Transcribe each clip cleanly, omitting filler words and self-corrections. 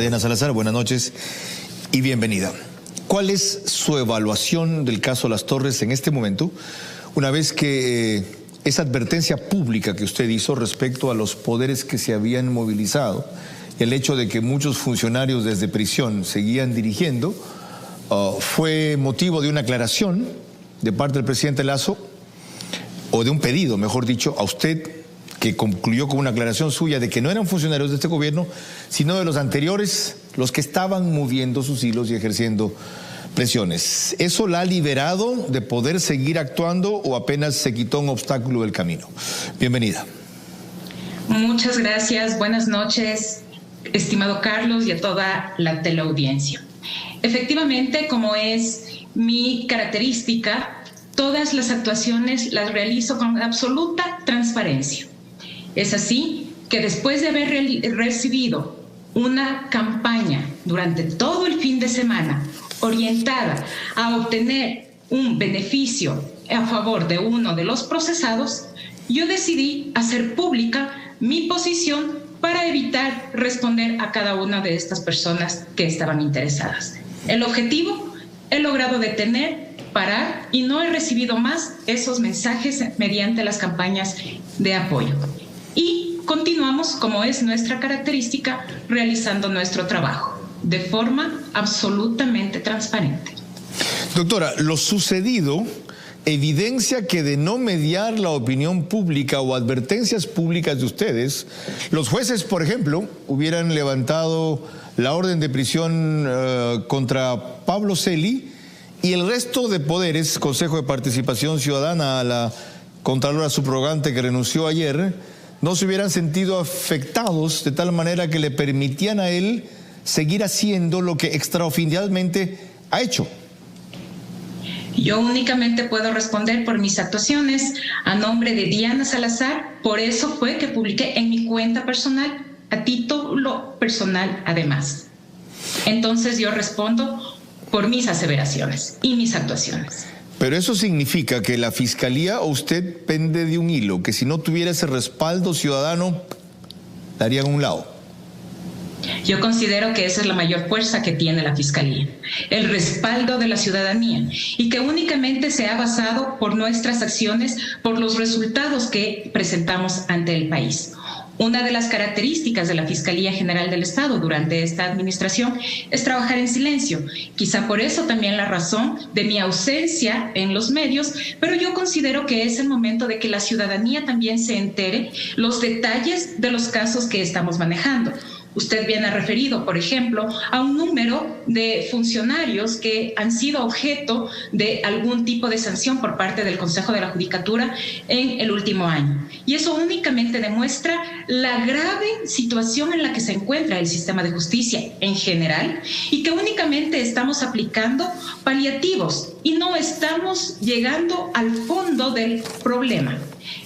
Diana Salazar, buenas noches y bienvenida. ¿Cuál es su evaluación del caso Las Torres en este momento, una vez que esa advertencia pública que usted hizo respecto a los poderes que se habían movilizado, el hecho de que muchos funcionarios desde prisión seguían dirigiendo, fue motivo de una aclaración de parte del presidente Lasso, o de un pedido, mejor dicho, a usted, que concluyó con una aclaración suya de que no eran funcionarios de este gobierno, sino de los anteriores, los que estaban moviendo sus hilos y ejerciendo presiones? ¿Eso la ha liberado de poder seguir actuando o apenas se quitó un obstáculo del camino? Bienvenida. Muchas gracias, buenas noches, estimado Carlos, y a toda la teleaudiencia. Efectivamente, como es mi característica, todas las actuaciones las realizo con absoluta transparencia. Es así que después de haber recibido una campaña durante todo el fin de semana orientada a obtener un beneficio a favor de uno de los procesados, yo decidí hacer pública mi posición para evitar responder a cada una de estas personas que estaban interesadas. El objetivo, he logrado detener, parar, y no he recibido más esos mensajes mediante las campañas de apoyo. Y continuamos, como es nuestra característica, realizando nuestro trabajo de forma absolutamente transparente. Doctora, lo sucedido evidencia que de no mediar la opinión pública o advertencias públicas de ustedes, los jueces, por ejemplo, hubieran levantado la orden de prisión contra Pablo Celi y el resto de poderes, Consejo de Participación Ciudadana, a la Contralora subrogante que renunció ayer, no se hubieran sentido afectados de tal manera que le permitían a él seguir haciendo lo que extraoficialmente ha hecho. Yo únicamente puedo responder por mis actuaciones a nombre de Diana Salazar, por eso fue que publiqué en mi cuenta personal, a título personal además. Entonces yo respondo por mis aseveraciones y mis actuaciones. Pero eso significa que la Fiscalía o usted pende de un hilo, que si no tuviera ese respaldo ciudadano, la harían a un lado. Yo considero que esa es la mayor fuerza que tiene la Fiscalía, el respaldo de la ciudadanía, y que únicamente se ha basado por nuestras acciones, por los resultados que presentamos ante el país. Una de las características de la Fiscalía General del Estado durante esta administración es trabajar en silencio. Quizá por eso también la razón de mi ausencia en los medios, pero yo considero que es el momento de que la ciudadanía también se entere los detalles de los casos que estamos manejando. Usted bien ha referido, por ejemplo, a un número de funcionarios que han sido objeto de algún tipo de sanción por parte del Consejo de la Judicatura en el último año. Y eso únicamente demuestra la grave situación en la que se encuentra el sistema de justicia en general, y que únicamente estamos aplicando paliativos y no estamos llegando al fondo del problema,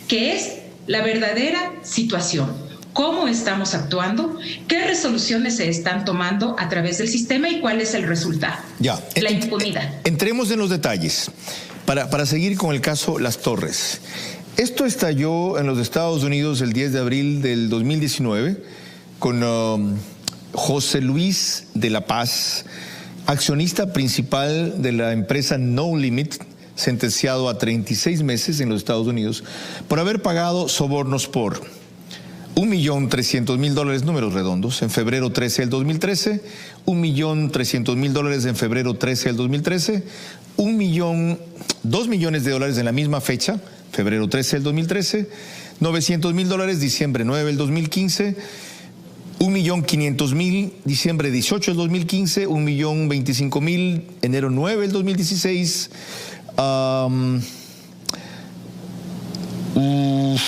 que es la verdadera situación. ¿Cómo estamos actuando? ¿Qué resoluciones se están tomando a través del sistema y cuál es el resultado? Ya, la impunidad. Entremos en los detalles para seguir con el caso Las Torres. Esto estalló en los Estados Unidos el 10 de abril del 2019 con José Luis de la Paz, accionista principal de la empresa No Limit, sentenciado a 36 meses en los Estados Unidos por haber pagado sobornos por $1.300.000, números redondos, en febrero 13 del 2013, $1.300.000 en febrero 13 del 2013, $2 millones en la misma fecha, febrero 13 del 2013, $900.000, diciembre 9 del 2015, $1.500.000, diciembre 18 del 2015, $1.025.000, enero 9 del 2016,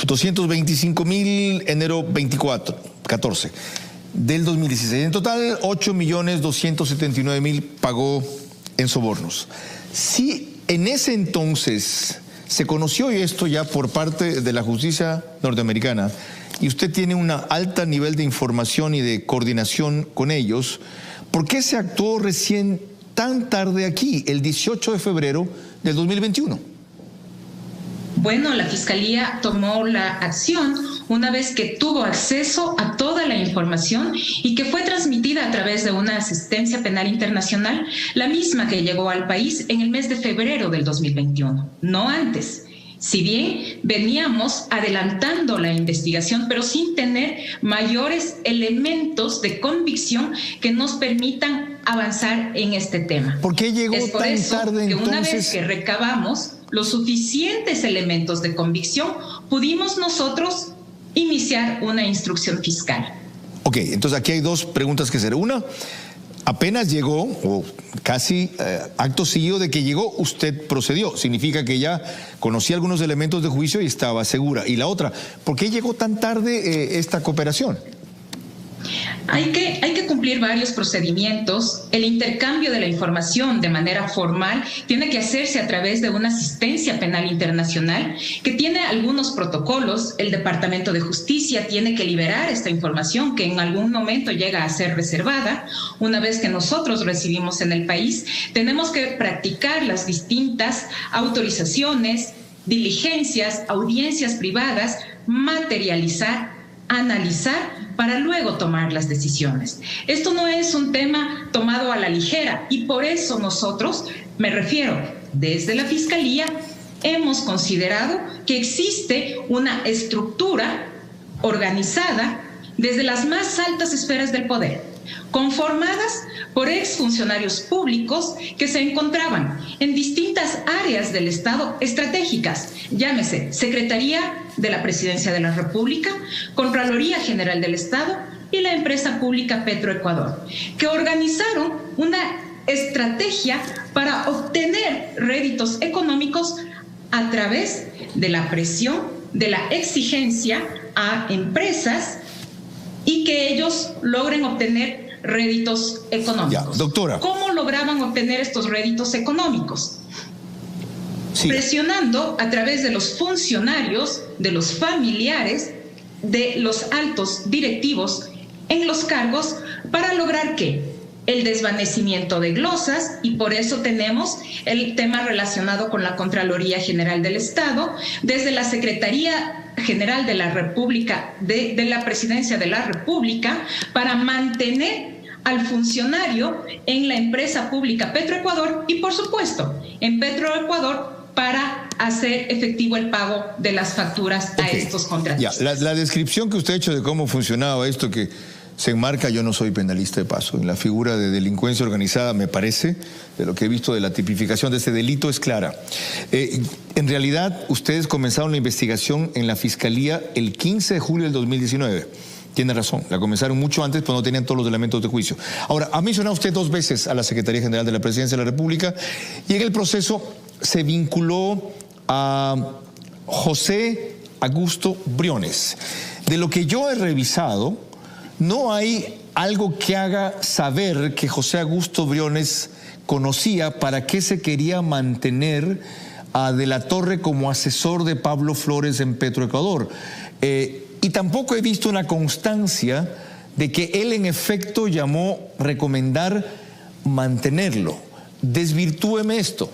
$225.000, enero 14 del 2016. En total, $8.279.000 pagó en sobornos. Si en ese entonces se conoció esto ya por parte de la justicia norteamericana y usted tiene un alto nivel de información y de coordinación con ellos, ¿por qué se actuó recién tan tarde aquí, el 18 de febrero del 2021? Bueno, la Fiscalía tomó la acción una vez que tuvo acceso a toda la información y que fue transmitida a través de una asistencia penal internacional, la misma que llegó al país en el mes de febrero del 2021, no antes. Si bien veníamos adelantando la investigación, pero sin tener mayores elementos de convicción que nos permitan avanzar en este tema. ¿Por qué llegó es por tan eso tarde, que entonces? Una vez que recabamos los suficientes elementos de convicción, pudimos nosotros iniciar una instrucción fiscal. Ok, entonces aquí hay dos preguntas que hacer. Una, apenas llegó, o casi acto seguido de que llegó, usted procedió. Significa que ya conocía algunos elementos de juicio y estaba segura. Y la otra, ¿por qué llegó tan tarde esta cooperación? Hay que cumplir varios procedimientos. El intercambio de la información de manera formal tiene que hacerse a través de una asistencia penal internacional que tiene algunos protocolos. El Departamento de Justicia tiene que liberar esta información que en algún momento llega a ser reservada. Una vez que nosotros recibimos en el país, tenemos que practicar las distintas autorizaciones, diligencias, audiencias privadas, materializar, analizar para luego tomar las decisiones. Esto no es un tema tomado a la ligera y por eso nosotros, me refiero, desde la Fiscalía, hemos considerado que existe una estructura organizada desde las más altas esferas del poder, conformadas por exfuncionarios públicos que se encontraban en distintas áreas del Estado estratégicas, llámese Secretaría de la Presidencia de la República, Contraloría General del Estado y la empresa pública Petroecuador, que organizaron una estrategia para obtener réditos económicos a través de la presión, de la exigencia a empresas y que ellos logren obtener réditos económicos. Ya, doctora. ¿Cómo lograban obtener estos réditos económicos? Sí. Presionando a través de los funcionarios, de los familiares, de los altos directivos en los cargos para lograr ¿qué? El desvanecimiento de glosas, y por eso tenemos el tema relacionado con la Contraloría General del Estado, desde la Secretaría General de la República, de la Presidencia de la República, para mantener al funcionario en la empresa pública Petroecuador y, por supuesto, en Petroecuador para hacer efectivo el pago de las facturas a estos contratistas. Ya, la descripción que usted ha hecho de cómo funcionaba esto que se enmarca, yo no soy penalista de paso, en la figura de delincuencia organizada, me parece, de lo que he visto de la tipificación de este delito es clara. En realidad, ustedes comenzaron la investigación en la Fiscalía el 15 de julio del 2019. Tiene razón, la comenzaron mucho antes, pero no tenían todos los elementos de juicio. Ahora, ha mencionado usted 2 veces a la Secretaría General de la Presidencia de la República y en el proceso se vinculó a José Augusto Briones. De lo que yo he revisado, no hay algo que haga saber que José Augusto Briones conocía para qué se quería mantener a De la Torre como asesor de Pablo Flores en Petroecuador. Y tampoco he visto una constancia de que él en efecto llamó recomendar mantenerlo. Desvirtúeme esto.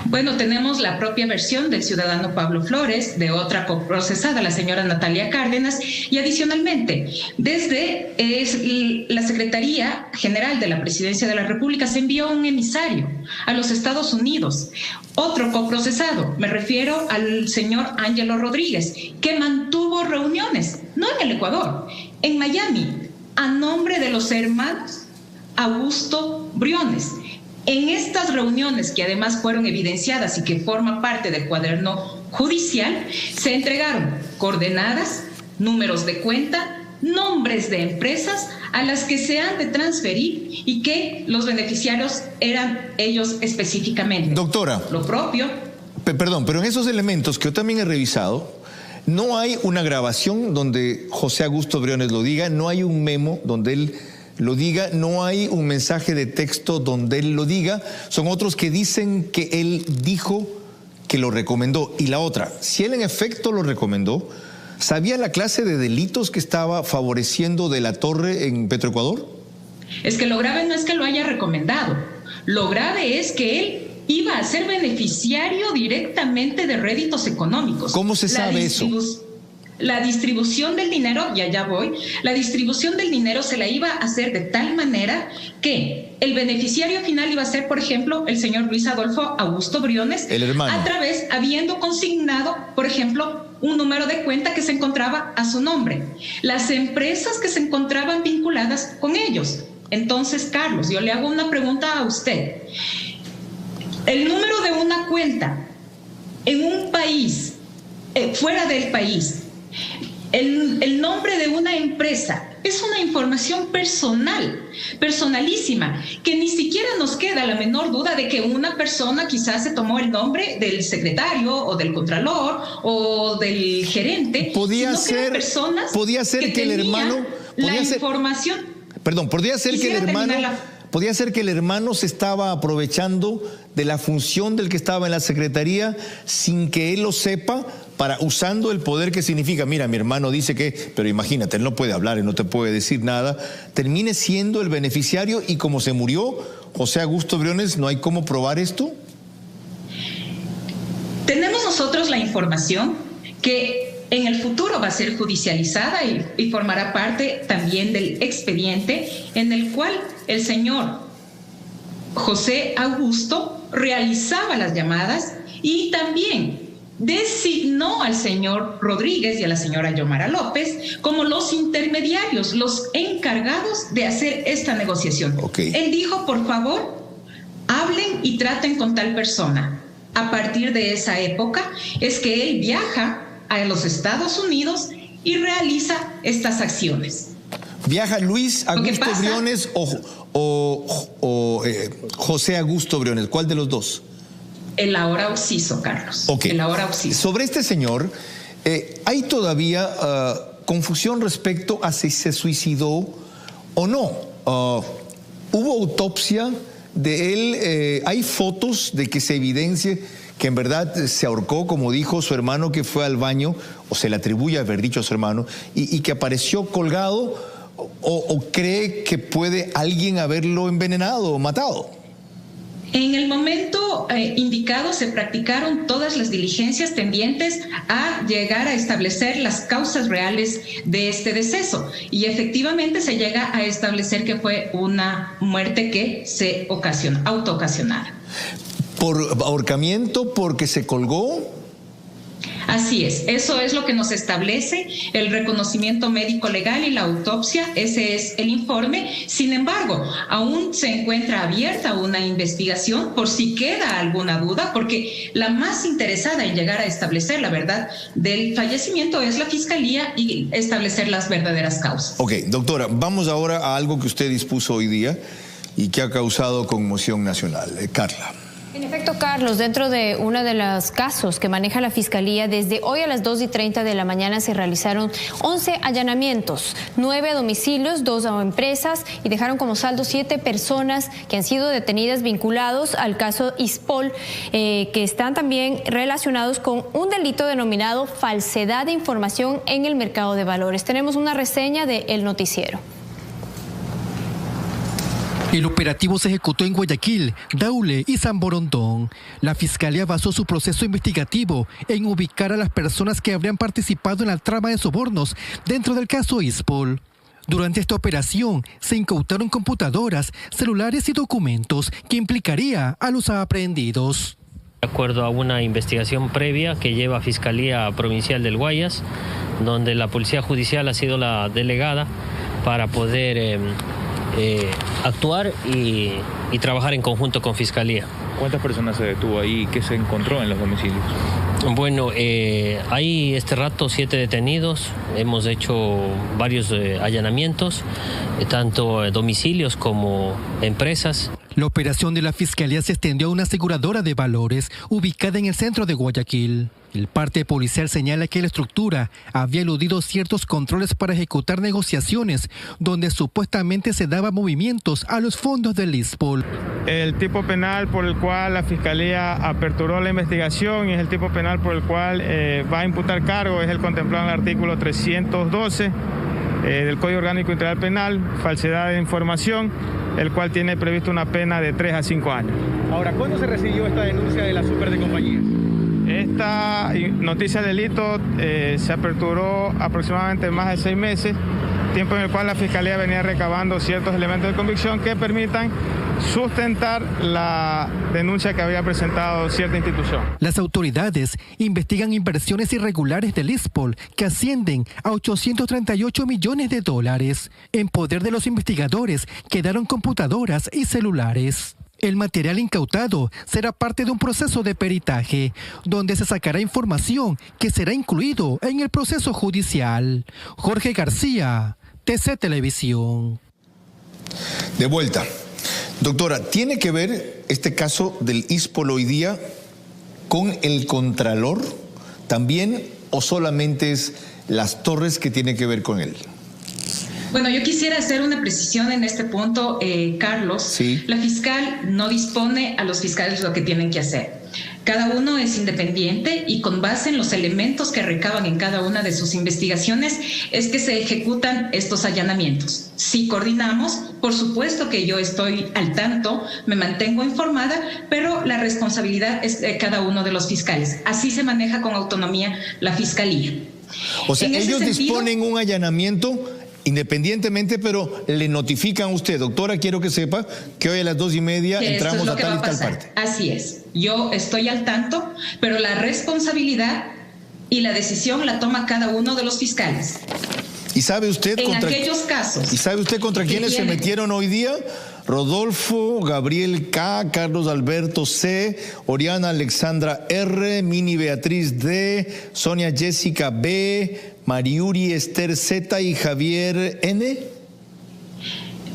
Bueno, tenemos la propia versión del ciudadano Pablo Flores, de otra coprocesada, la señora Natalia Cárdenas, y adicionalmente, desde la Secretaría General de la Presidencia de la República se envió un emisario a los Estados Unidos, otro coprocesado, me refiero al señor Ángelo Rodríguez, que mantuvo reuniones, no en el Ecuador, en Miami, a nombre de los hermanos Augusto Briones. En estas reuniones, que además fueron evidenciadas y que forman parte del cuaderno judicial, se entregaron coordenadas, números de cuenta, nombres de empresas a las que se han de transferir y que los beneficiarios eran ellos específicamente. Doctora. Lo propio. Perdón, pero en esos elementos que yo también he revisado, no hay una grabación donde José Augusto Briones lo diga, no hay un memo donde él lo diga, no hay un mensaje de texto donde él lo diga, son otros que dicen que él dijo que lo recomendó. Y la otra, si él en efecto lo recomendó, ¿sabía la clase de delitos que estaba favoreciendo De la Torre en Petroecuador? Es que lo grave no es que lo haya recomendado, lo grave es que él iba a ser beneficiario directamente de réditos económicos. ¿Cómo se sabe eso? La distribución del dinero, ya voy, la distribución del dinero se la iba a hacer de tal manera que el beneficiario final iba a ser, por ejemplo, el señor Luis Adolfo Augusto Briones, el hermano, a través, habiendo consignado, por ejemplo, un número de cuenta que se encontraba a su nombre. Las empresas que se encontraban vinculadas con ellos. Entonces, Carlos, yo le hago una pregunta a usted. El número de una cuenta en un país, fuera del país, el nombre de una empresa es una información personal, personalísima, que ni siquiera nos queda la menor duda de que una persona quizás se tomó el nombre del secretario o del contralor o del gerente. Podía ser que el hermano, podía ser que el hermano se estaba aprovechando de la función del que estaba en la secretaría sin que él lo sepa, usando el poder que significa, mira, mi hermano dice que, pero imagínate, él no puede hablar, él no te puede decir nada, termine siendo el beneficiario y como se murió José Augusto Briones, ¿no hay cómo probar esto? Tenemos nosotros la información que en el futuro va a ser judicializada y formará parte también del expediente en el cual el señor José Augusto realizaba las llamadas y también designó al señor Rodríguez y a la señora Yomara López como los intermediarios, los encargados de hacer esta negociación. Okay. Él dijo, por favor, hablen y traten con tal persona. A partir de esa época es que él viaja a los Estados Unidos y realiza estas acciones. ¿Viaja Luis Augusto Briones o José Augusto Briones? ¿Cuál de los dos? El ahora occiso, Carlos. Okay. El ahora occiso. Sobre este señor, ¿hay todavía confusión respecto a si se suicidó o no? ¿Hubo autopsia de él? ¿Hay fotos de que se evidencie que en verdad se ahorcó, como dijo su hermano, que fue al baño, o se le atribuye haber dicho a su hermano, y que apareció colgado, o cree que puede alguien haberlo envenenado o matado? En el momento indicado se practicaron todas las diligencias tendientes a llegar a establecer las causas reales de este deceso y efectivamente se llega a establecer que fue una muerte que se autoocasionara. ¿Por ahorcamiento? ¿Porque se colgó? Así es, eso es lo que nos establece el reconocimiento médico legal y la autopsia, ese es el informe. Sin embargo, aún se encuentra abierta una investigación por si queda alguna duda, porque la más interesada en llegar a establecer la verdad del fallecimiento es la Fiscalía y establecer las verdaderas causas. Ok, doctora, vamos ahora a algo que usted dispuso hoy día y que ha causado conmoción nacional. Carla. En efecto, Carlos, dentro de uno de los casos que maneja la Fiscalía, desde hoy a las 2:30 de la mañana se realizaron 11 allanamientos, 9 domicilios, 2 empresas y dejaron como saldo 7 personas que han sido detenidas vinculados al caso Ispol, que están también relacionados con un delito denominado falsedad de información en el mercado de valores. Tenemos una reseña de El Noticiero. El operativo se ejecutó en Guayaquil, Daule y San Borondón. La Fiscalía basó su proceso investigativo en ubicar a las personas que habrían participado en la trama de sobornos dentro del caso Ispol. Durante esta operación se incautaron computadoras, celulares y documentos que implicaría a los aprehendidos. De acuerdo a una investigación previa que lleva Fiscalía Provincial del Guayas, donde la Policía Judicial ha sido la delegada para poder actuar y trabajar en conjunto con Fiscalía. ¿Cuántas personas se detuvo ahí y qué se encontró en los domicilios? Bueno, hay este rato 7 detenidos, hemos hecho varios allanamientos, tanto domicilios como empresas. La operación de la Fiscalía se extendió a una aseguradora de valores ubicada en el centro de Guayaquil. El parte policial señala que la estructura había eludido ciertos controles para ejecutar negociaciones donde supuestamente se daban movimientos a los fondos del Ispol. El tipo penal por el cual la Fiscalía aperturó la investigación y es el tipo penal por el cual va a imputar cargo, es el contemplado en el artículo 312 del Código Orgánico Integral Penal, falsedad de información. el cual tiene previsto una pena de 3 a 5 años. Ahora, ¿cuándo se recibió esta denuncia de la super de compañías? Esta noticia de delito se aperturó aproximadamente más de 6 meses, tiempo en el cual la Fiscalía venía recabando ciertos elementos de convicción que permitan sustentar la denuncia que había presentado cierta institución. Las autoridades investigan inversiones irregulares del ISPOL que ascienden a $838 millones. En poder de los investigadores quedaron computadoras y celulares. El material incautado será parte de un proceso de peritaje, donde se sacará información que será incluido en el proceso judicial. Jorge García, TC Televisión. De vuelta. Doctora, ¿tiene que ver este caso del ISPOL hoy día con el Contralor también o solamente es Las Torres que tiene que ver con él? Bueno, yo quisiera hacer una precisión en este punto, Carlos. Sí. La fiscal no dispone a los fiscales lo que tienen que hacer. Cada uno es independiente y con base en los elementos que recaban en cada una de sus investigaciones es que se ejecutan estos allanamientos. Si coordinamos, por supuesto que yo estoy al tanto, me mantengo informada, pero la responsabilidad es de cada uno de los fiscales. Así se maneja con autonomía la fiscalía. O sea, ellos disponen un allanamiento independientemente, pero le notifican a usted, doctora, quiero que sepa que hoy a las 2:30 entramos a tal y tal parte. Así es, yo estoy al tanto, pero la responsabilidad y la decisión la toma cada uno de los fiscales. ¿Y sabe usted contra quiénes se metieron hoy día? Rodolfo Gabriel K, Carlos Alberto C, Oriana Alexandra R, Mini Beatriz D, Sonia Jessica B, Mariuri Esther Z y Javier N.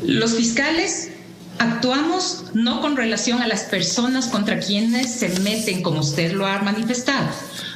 Los fiscales actuamos no con relación a las personas contra quienes se meten, como usted lo ha manifestado.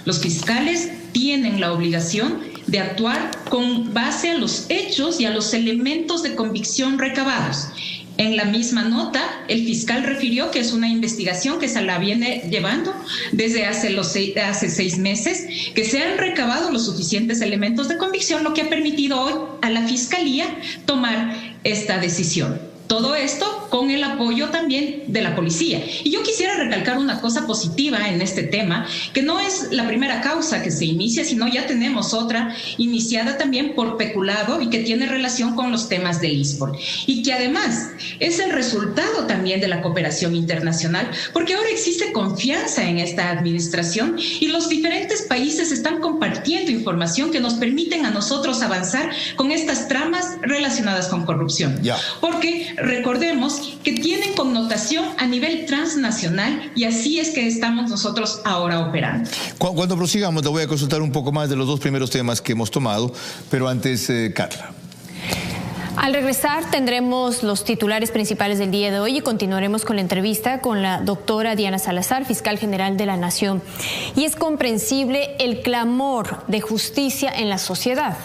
Los fiscales tienen la obligación de actuar con base a los hechos y a los elementos de convicción recabados. En la misma nota, el fiscal refirió que es una investigación que se la viene llevando desde hace 6 meses, que se han recabado los suficientes elementos de convicción, lo que ha permitido hoy a la Fiscalía tomar esta decisión. Todo esto con el apoyo también de la policía. Y yo quisiera recalcar una cosa positiva en este tema, que no es la primera causa que se inicia, sino ya tenemos otra iniciada también por peculado y que tiene relación con los temas del ISPOL. Y que además es el resultado también de la cooperación internacional, porque ahora existe confianza en esta administración y los diferentes países están compartiendo información que nos permiten a nosotros avanzar con estas tramas relacionadas con corrupción. Ya. Porque recordemos que tienen connotación a nivel transnacional y así es que estamos nosotros ahora operando. Cuando prosigamos, le voy a consultar un poco más de los dos primeros temas que hemos tomado, pero antes, Carla. Al regresar tendremos los titulares principales del día de hoy y continuaremos con la entrevista con la doctora Diana Salazar, fiscal general de la Nación. Y es comprensible el clamor de justicia en la sociedad,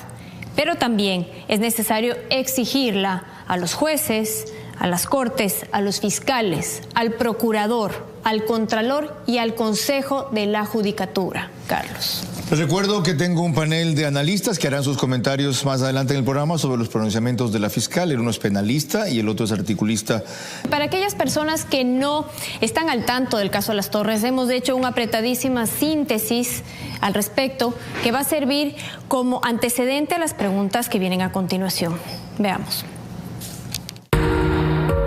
pero también es necesario exigirla a los jueces, a las cortes, a los fiscales, al procurador, al contralor y al Consejo de la Judicatura. Carlos. Les recuerdo que tengo un panel de analistas que harán sus comentarios más adelante en el programa sobre los pronunciamientos de la fiscal. El uno es penalista y el otro es articulista. Para aquellas personas que no están al tanto del caso Las Torres, hemos hecho una apretadísima síntesis al respecto que va a servir como antecedente a las preguntas que vienen a continuación. Veamos.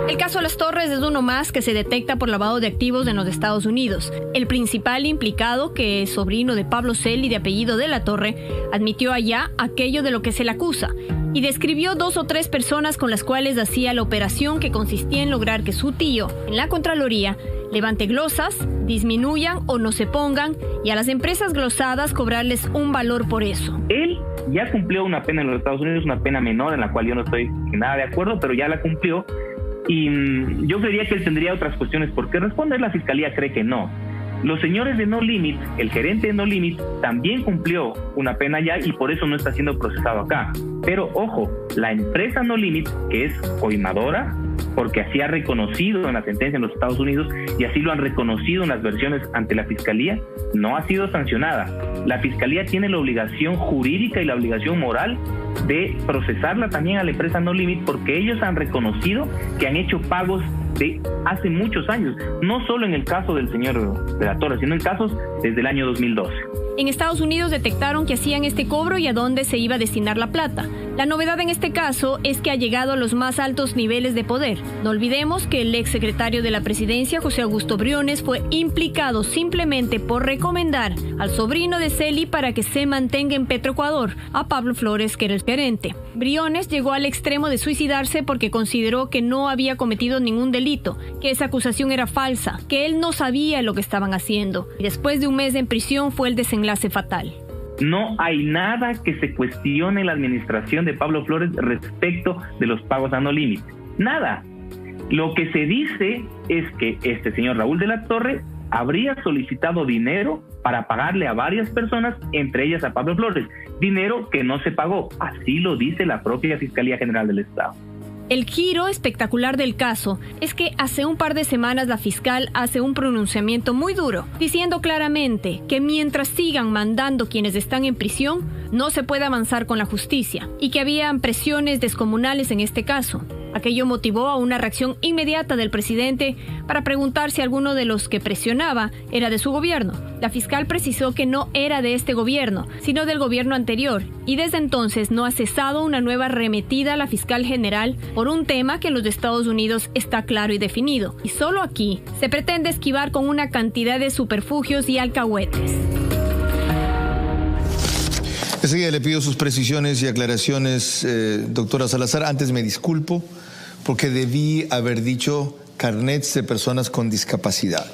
El caso Las Torres es uno más que se detecta por lavado de activos en los Estados Unidos. El principal implicado, que es sobrino de Pablo Celi de apellido de la Torre, admitió allá aquello de lo que se le acusa y describió 2 o 3 personas con las cuales hacía la operación, que consistía en lograr que su tío, en la Contraloría, levante glosas, disminuyan o no se pongan, y a las empresas glosadas cobrarles un valor por eso. Él ya cumplió una pena en los Estados Unidos, una pena menor en la cual yo no estoy nada de acuerdo, pero ya la cumplió. Y yo creería que él tendría otras cuestiones por qué responder. La fiscalía cree que no. Los señores de No Limit, el gerente de No Limit, también cumplió una pena ya y por eso no está siendo procesado acá. Pero ojo, la empresa No Limit, que es coimadora, porque así ha reconocido en la sentencia en los Estados Unidos y así lo han reconocido en las versiones ante la Fiscalía, no ha sido sancionada. La Fiscalía tiene la obligación jurídica y la obligación moral de procesarla también a la empresa No Limit, porque ellos han reconocido que han hecho pagos de hace muchos años, no solo en el caso del señor de la Torre, sino en casos desde el año 2012. En Estados Unidos detectaron que hacían este cobro y a dónde se iba a destinar la plata. La novedad en este caso es que ha llegado a los más altos niveles de poder. No olvidemos que el exsecretario de la Presidencia, José Augusto Briones, fue implicado simplemente por recomendar al sobrino de Celi para que se mantenga en Petroecuador, a Pablo Flores, que era el gerente. Briones llegó al extremo de suicidarse porque consideró que no había cometido ningún delito, que esa acusación era falsa, que él no sabía lo que estaban haciendo. Y después de un mes en prisión fue el desenlace fatal. No hay nada que se cuestione la administración de Pablo Flores respecto de los pagos a No Limit. Nada. Lo que se dice es que este señor Raúl de la Torre habría solicitado dinero para pagarle a varias personas, entre ellas a Pablo Flores. Dinero que no se pagó. Así lo dice la propia Fiscalía General del Estado. El giro espectacular del caso es que hace un par de semanas la fiscal hace un pronunciamiento muy duro, diciendo claramente que mientras sigan mandando quienes están en prisión, no se puede avanzar con la justicia, y que habían presiones descomunales en este caso. Aquello motivó a una reacción inmediata del presidente para preguntar si alguno de los que presionaba era de su gobierno. La fiscal precisó que no era de este gobierno, sino del gobierno anterior, y desde entonces no ha cesado una nueva arremetida a la fiscal general por un tema que en los Estados Unidos está claro y definido, y solo aquí se pretende esquivar con una cantidad de superfugios y alcahuetes. Enseguida le pido sus precisiones y aclaraciones, doctora Salazar. Antes me disculpo porque debí haber dicho carnets de personas con discapacidad,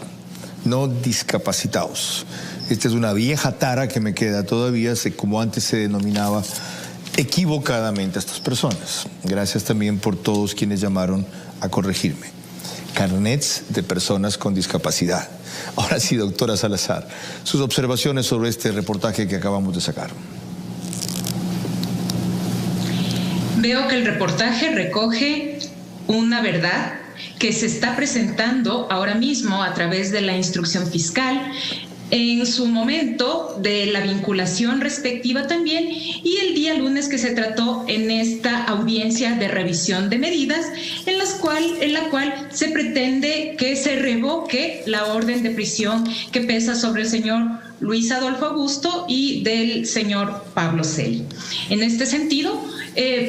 no discapacitados. Esta es una vieja tara que me queda todavía, como antes se denominaba equivocadamente a estas personas. Gracias también por todos quienes llamaron a corregirme. Carnets de personas con discapacidad. Ahora sí, doctora Salazar, sus observaciones sobre este reportaje que acabamos de sacar. Veo que el reportaje recoge una verdad que se está presentando ahora mismo a través de la instrucción fiscal, en su momento de la vinculación respectiva también, y el día lunes que se trató en esta audiencia de revisión de medidas, en la cual se pretende que se revoque la orden de prisión que pesa sobre el señor Luis Adolfo Augusto y del señor Pablo Celi. En este sentido,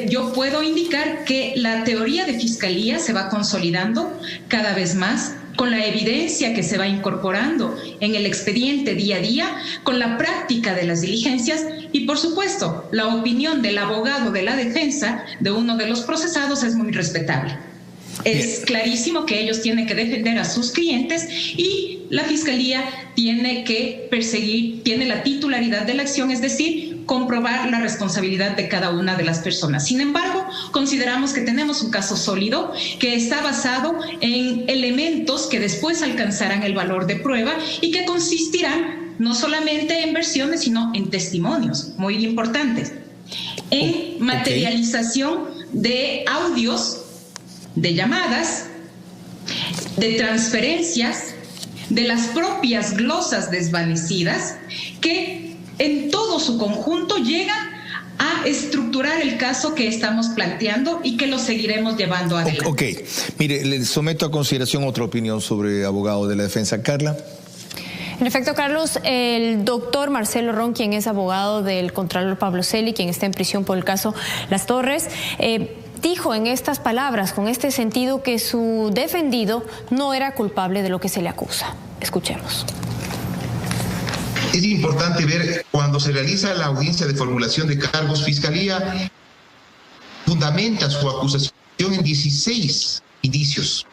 yo puedo indicar que la teoría de fiscalía se va consolidando cada vez más con la evidencia que se va incorporando en el expediente día a día, con la práctica de las diligencias y, por supuesto, la opinión del abogado de la defensa de uno de los procesados es muy respetable. Es clarísimo que ellos tienen que defender a sus clientes y la Fiscalía tiene que perseguir, tiene la titularidad de la acción, es decir, comprobar la responsabilidad de cada una de las personas. Sin embargo, consideramos que tenemos un caso sólido que está basado en elementos que después alcanzarán el valor de prueba y que consistirán no solamente en versiones, sino en testimonios muy importantes, en materialización de audios, de llamadas, de transferencias, de las propias glosas desvanecidas que en todo su conjunto llegan a estructurar el caso que estamos planteando y que lo seguiremos llevando adelante. Ok, mire, le someto a consideración otra opinión sobre abogado de la defensa. Carla. En efecto, Carlos, el doctor Marcelo Ron, quien es abogado del contralor Pablo Celi, quien está en prisión por el caso Las Torres, dijo en estas palabras, con este sentido, que su defendido no era culpable de lo que se le acusa. Escuchemos. Es importante ver cuando se realiza la audiencia de formulación de cargos, Fiscalía fundamenta su acusación en 16 indicios.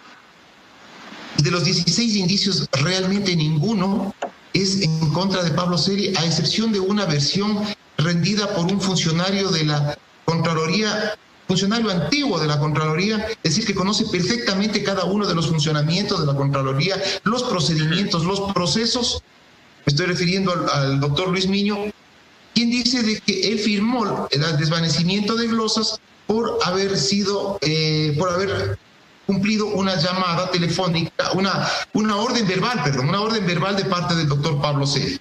Y de los 16 indicios, realmente ninguno es en contra de Pablo Celi, a excepción de una versión rendida por un funcionario de la Contraloría, funcionario antiguo de la Contraloría, es decir, que conoce perfectamente cada uno de los funcionamientos de la Contraloría, los procedimientos, los procesos. Me estoy refiriendo al doctor Luis Miño, quien dice de que él firmó el desvanecimiento de glosas por haber cumplido una llamada telefónica, una orden verbal de parte del doctor Pablo Celi.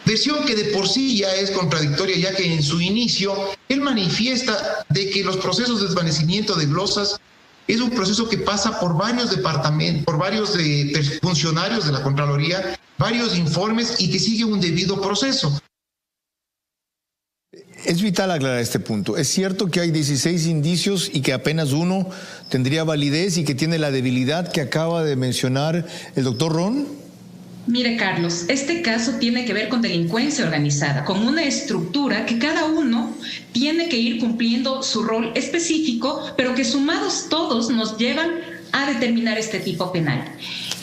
Versión que de por sí ya es contradictoria, ya que en su inicio él manifiesta de que los procesos de desvanecimiento de glosas es un proceso que pasa por varios departamentos, por varios funcionarios de la Contraloría, varios informes y que sigue un debido proceso. Es vital aclarar este punto. Es cierto que hay 16 indicios y que apenas uno tendría validez y que tiene la debilidad que acaba de mencionar el doctor Ron. Mire, Carlos, este caso tiene que ver con delincuencia organizada, con una estructura que cada uno tiene que ir cumpliendo su rol específico, pero que sumados todos nos llevan a determinar este tipo penal.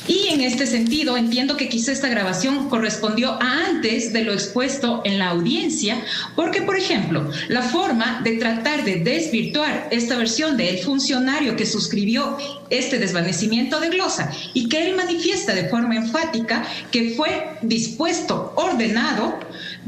Y en este sentido, entiendo que quizá esta grabación correspondió a antes de lo expuesto en la audiencia, porque, por ejemplo, la forma de tratar de desvirtuar esta versión del funcionario que suscribió este desvanecimiento de glosa y que él manifiesta de forma enfática que fue dispuesto, ordenado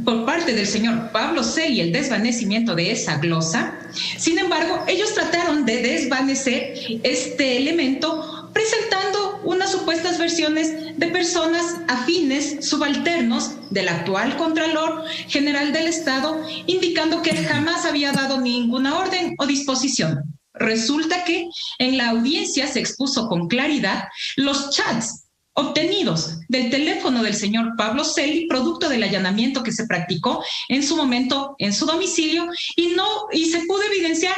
por parte del señor Pablo Celi el desvanecimiento de esa glosa. Sin embargo, ellos trataron de desvanecer este elemento presentando unas supuestas versiones de personas afines, subalternos del actual Contralor General del Estado, indicando que él jamás había dado ninguna orden o disposición. Resulta que en la audiencia se expuso con claridad los chats obtenidos del teléfono del señor Pablo Celi, producto del allanamiento que se practicó en su momento en su domicilio, y se pudo evidenciar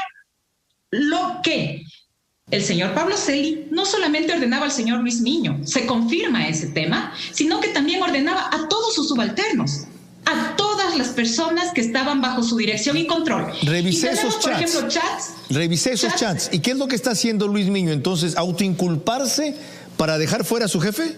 lo que el señor Pablo Celi no solamente ordenaba al señor Luis Miño, se confirma ese tema, sino que también ordenaba a todos sus subalternos, a todas las personas que estaban bajo su dirección y control. Revisé esos chats. Por ejemplo, Revisé esos chats. ¿Y qué es lo que está haciendo Luis Miño entonces? ¿Autoinculparse para dejar fuera a su jefe?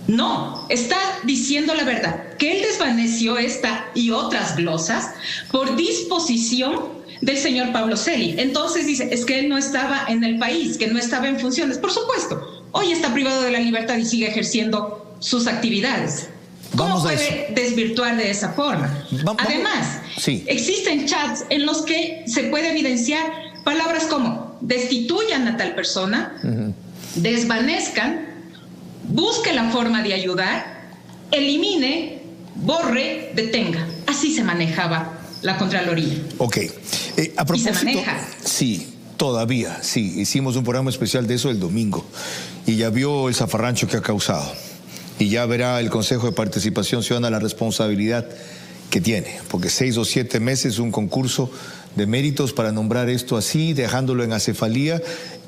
No, está diciendo la verdad, que él desvaneció esta y otras glosas por disposición del señor Pablo Celi. Entonces dice, es que él no estaba en el país, que no estaba en funciones. Por supuesto, hoy está privado de la libertad y sigue ejerciendo sus actividades. ¿Cómo puede desvirtuar de esa forma? Además, existen chats en los que se puede evidenciar palabras como destituyan a tal persona, desvanezcan, busque la forma de ayudar, elimine, borre, detenga. Así se manejaba la Contraloría. Ok. A propósito, ¿y se maneja? Sí, todavía, sí. Hicimos un programa especial de eso el domingo y ya vio el zafarrancho que ha causado. Y ya verá el Consejo de Participación Ciudadana la responsabilidad que tiene, porque 6 o 7 meses un concurso de méritos para nombrar esto así, dejándolo en acefalía,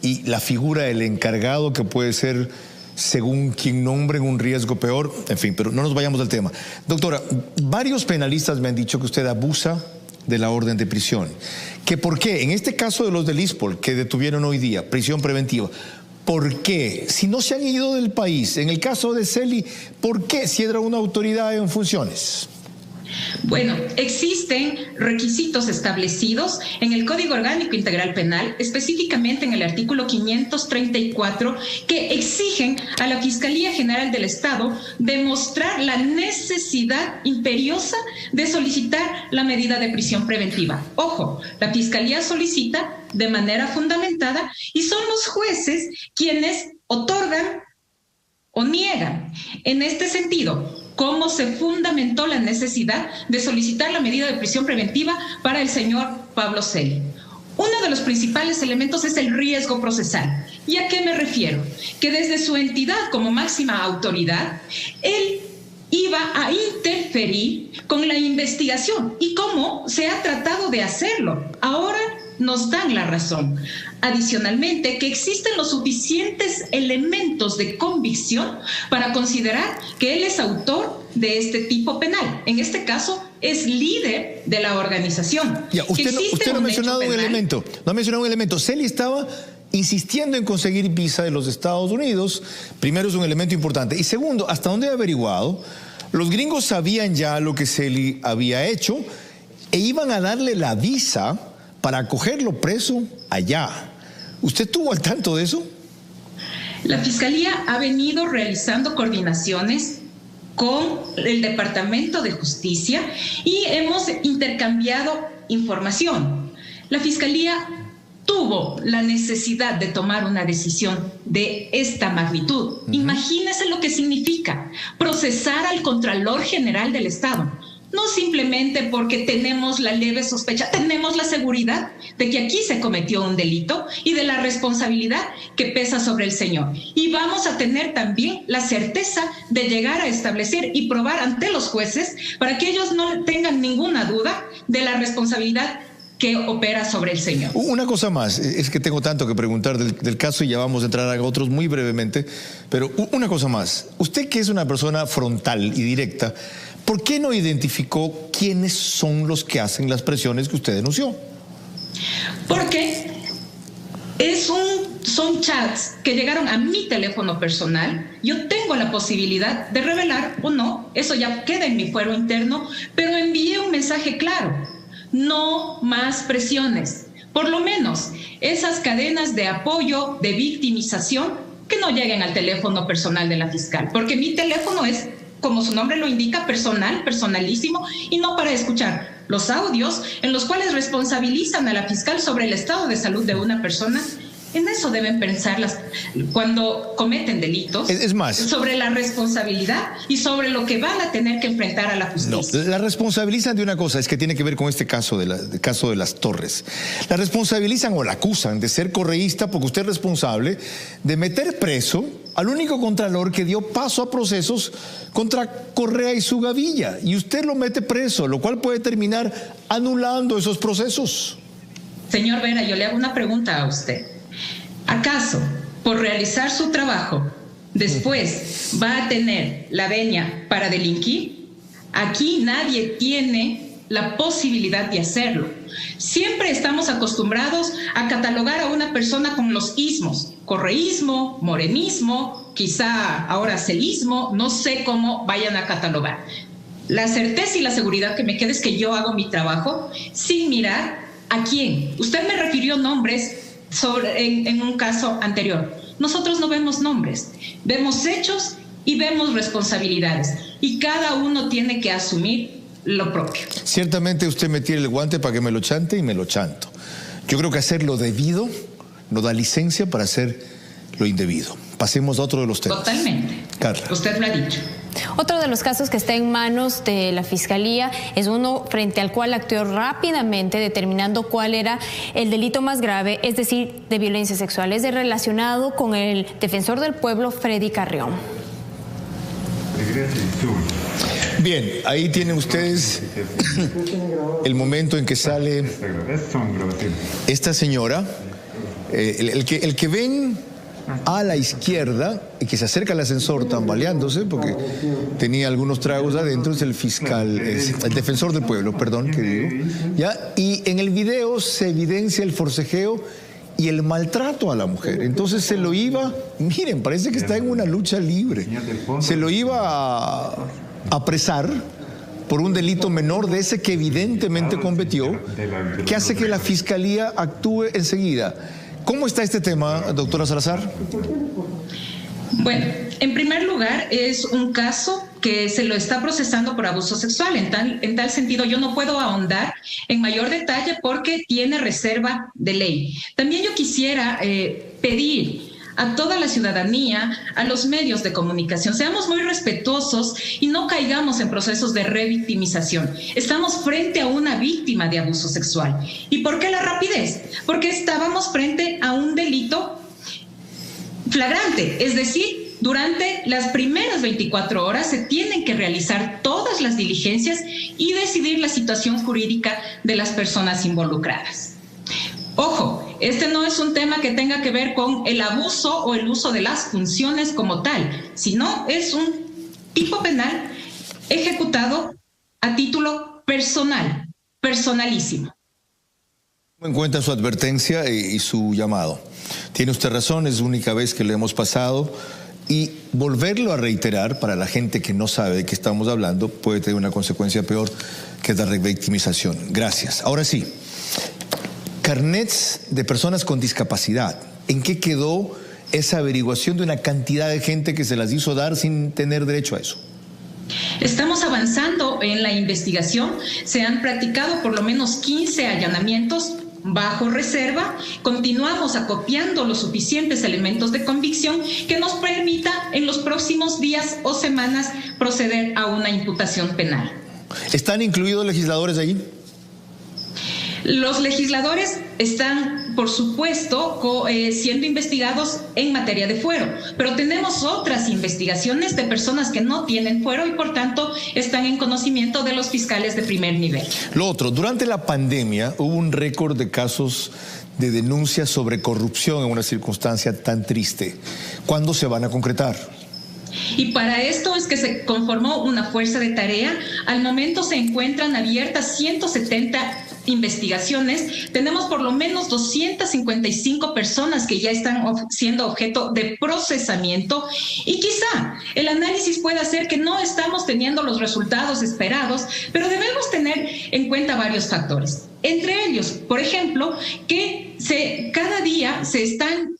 y la figura del encargado que puede ser, según quien nombre, un riesgo peor. En fin, pero no nos vayamos del tema. Doctora, varios penalistas me han dicho que usted abusa de la orden de prisión. ¿Que por qué? En este caso de los del ISPOL, que detuvieron hoy día, prisión preventiva, ¿por qué? Si no se han ido del país, en el caso de Celi, ¿por qué si era una autoridad en funciones? Bueno, existen requisitos establecidos en el Código Orgánico Integral Penal, específicamente en el artículo 534, que exigen a la Fiscalía General del Estado demostrar la necesidad imperiosa de solicitar la medida de prisión preventiva. Ojo, la Fiscalía solicita de manera fundamentada y son los jueces quienes otorgan o niegan. En este sentido, ¿cómo se fundamentó la necesidad de solicitar la medida de prisión preventiva para el señor Pablo Celi? Uno de los principales elementos es el riesgo procesal. ¿Y a qué me refiero? Que desde su entidad como máxima autoridad, él iba a interferir con la investigación. ¿Y cómo se ha tratado de hacerlo? Ahora nos dan la razón. Adicionalmente, que existen los suficientes elementos de convicción para considerar que él es autor de este tipo penal. En este caso, es líder de la organización. Ya, usted no ha mencionado un elemento. No ha mencionado un elemento. Celi estaba insistiendo en conseguir visa de los Estados Unidos. Primero, es un elemento importante. Y segundo, hasta donde he averiguado, los gringos sabían ya lo que Celi había hecho e iban a darle la visa para acogerlo preso allá. ¿Usted estuvo al tanto de eso? La Fiscalía ha venido realizando coordinaciones con el Departamento de Justicia y hemos intercambiado información. La Fiscalía tuvo la necesidad de tomar una decisión de esta magnitud. Imagínese lo que significa procesar al Contralor General del Estado. No simplemente porque tenemos la leve sospecha, tenemos la seguridad de que aquí se cometió un delito y de la responsabilidad que pesa sobre el señor. Y vamos a tener también la certeza de llegar a establecer y probar ante los jueces para que ellos no tengan ninguna duda de la responsabilidad que opera sobre el señor. Una cosa más, es que tengo tanto que preguntar del caso y ya vamos a entrar a otros muy brevemente, pero una cosa más. Usted, que es una persona frontal y directa, ¿por qué no identificó quiénes son los que hacen las presiones que usted denunció? Porque son chats que llegaron a mi teléfono personal. Yo tengo la posibilidad de revelar o no, eso ya queda en mi fuero interno, pero envié un mensaje claro: no más presiones. Por lo menos esas cadenas de apoyo, de victimización, que no lleguen al teléfono personal de la fiscal, porque mi teléfono es, como su nombre lo indica, personal, personalísimo, y no para escuchar los audios en los cuales responsabilizan a la fiscal sobre el estado de salud de una persona. En eso deben pensar cuando cometen delitos. Es más, sobre la responsabilidad y sobre lo que van a tener que enfrentar a la justicia. No, la responsabilizan de una cosa, es que tiene que ver con este caso de caso de las Torres. La responsabilizan o la acusan de ser correísta porque usted es responsable de meter preso al único contralor que dio paso a procesos contra Correa y su gavilla. Y usted lo mete preso, lo cual puede terminar anulando esos procesos. Señor Vera, yo le hago una pregunta a usted. ¿Acaso, por realizar su trabajo, después va a tener la venia para delinquir? Aquí nadie tiene la posibilidad de hacerlo. Siempre estamos acostumbrados a catalogar a una persona con los ismos: correísmo, morenismo, quizá ahora celismo, no sé cómo vayan a catalogar. La certeza y la seguridad que me queda es que yo hago mi trabajo sin mirar a quién. Usted me refirió nombres en un caso anterior. Nosotros no vemos nombres, vemos hechos y vemos responsabilidades, y cada uno tiene que asumir lo propio. Ciertamente usted me tira el guante para que me lo chante y me lo chanto. Yo creo que hacer lo debido no da licencia para hacer lo indebido. Pasemos a otro de los temas. Totalmente. Carla. Usted lo ha dicho. Otro de los casos que está en manos de la Fiscalía es uno frente al cual actuó rápidamente, determinando cuál era el delito más grave, es decir, de violencia sexual. Es relacionado con el defensor del pueblo, Freddy Carrión. Bien, ahí tienen ustedes el momento en que sale esta señora, el que ven a la izquierda y que se acerca al ascensor tambaleándose porque tenía algunos tragos adentro, es el fiscal, es el defensor del pueblo, perdón, que digo, ¿ya? Y en el video se evidencia el forcejeo y el maltrato a la mujer. Entonces se lo iba, miren, parece que está en una lucha libre, se lo iba a apresar por un delito menor de ese que evidentemente cometió, que hace que la Fiscalía actúe enseguida. ¿Cómo está este tema, doctora Salazar? Bueno, en primer lugar, es un caso que se lo está procesando por abuso sexual. En tal sentido, yo no puedo ahondar en mayor detalle porque tiene reserva de ley. También yo quisiera pedir a toda la ciudadanía, a los medios de comunicación, seamos muy respetuosos y no caigamos en procesos de revictimización. Estamos frente a una víctima de abuso sexual. ¿Y por qué la rapidez? Porque estábamos frente a un delito flagrante, es decir, durante las primeras 24 horas se tienen que realizar todas las diligencias y decidir la situación jurídica de las personas involucradas. Ojo, este no es un tema que tenga que ver con el abuso o el uso de las funciones como tal, sino es un tipo penal ejecutado a título personal, personalísimo. En cuenta su advertencia y su llamado. Tiene usted razón, es la única vez que le hemos pasado, y volverlo a reiterar para la gente que no sabe de qué estamos hablando puede tener una consecuencia peor, que es la revictimización. Gracias. Ahora sí. Carnets de personas con discapacidad. ¿En qué quedó esa averiguación de una cantidad de gente que se las hizo dar sin tener derecho a eso? Estamos avanzando en la investigación. Se han practicado por lo menos 15 allanamientos bajo reserva, continuamos acopiando los suficientes elementos de convicción que nos permita en los próximos días o semanas proceder a una imputación penal. ¿Están incluidos legisladores allí? Los legisladores están, por supuesto, siendo investigados en materia de fuero, pero tenemos otras investigaciones de personas que no tienen fuero y, por tanto, están en conocimiento de los fiscales de primer nivel. Lo otro, durante la pandemia hubo un récord de casos de denuncias sobre corrupción en una circunstancia tan triste. ¿Cuándo se van a concretar? Y para esto es que se conformó una fuerza de tarea. Al momento se encuentran abiertas 170 investigaciones. Tenemos por lo menos 255 personas que ya están siendo objeto de procesamiento, y quizá el análisis pueda ser que no estamos teniendo los resultados esperados, pero debemos tener en cuenta varios factores. Entre ellos, por ejemplo, que cada día se están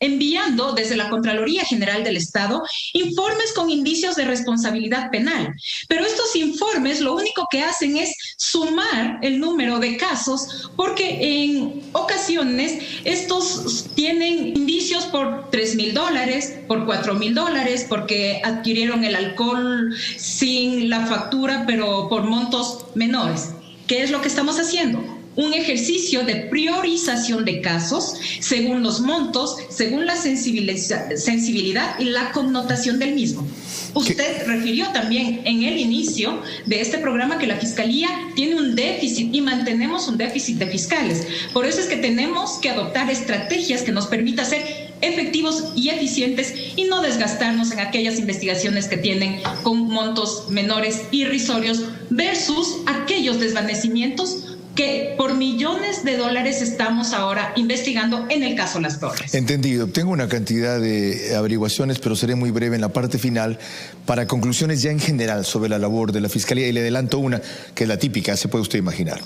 enviando desde la Contraloría General del Estado informes con indicios de responsabilidad penal. Pero estos informes lo único que hacen es sumar el número de casos, porque en ocasiones estos tienen indicios por $3,000, por $4,000, porque adquirieron el alcohol sin la factura, pero por montos menores. ¿Qué es lo que estamos haciendo? Un ejercicio de priorización de casos según los montos, según la sensibilidad y la connotación del mismo. Usted refirió también en el inicio de este programa que la Fiscalía tiene un déficit y mantenemos un déficit de fiscales. Por eso es que tenemos que adoptar estrategias que nos permitan ser efectivos y eficientes y no desgastarnos en aquellas investigaciones que tienen con montos menores irrisorios versus aquellos desvanecimientos que por millones de dólares estamos ahora investigando en el caso Las Torres. Entendido. Tengo una cantidad de averiguaciones, pero seré muy breve en la parte final para conclusiones ya en general sobre la labor de la Fiscalía. Y le adelanto una, que es la típica, se puede usted imaginar.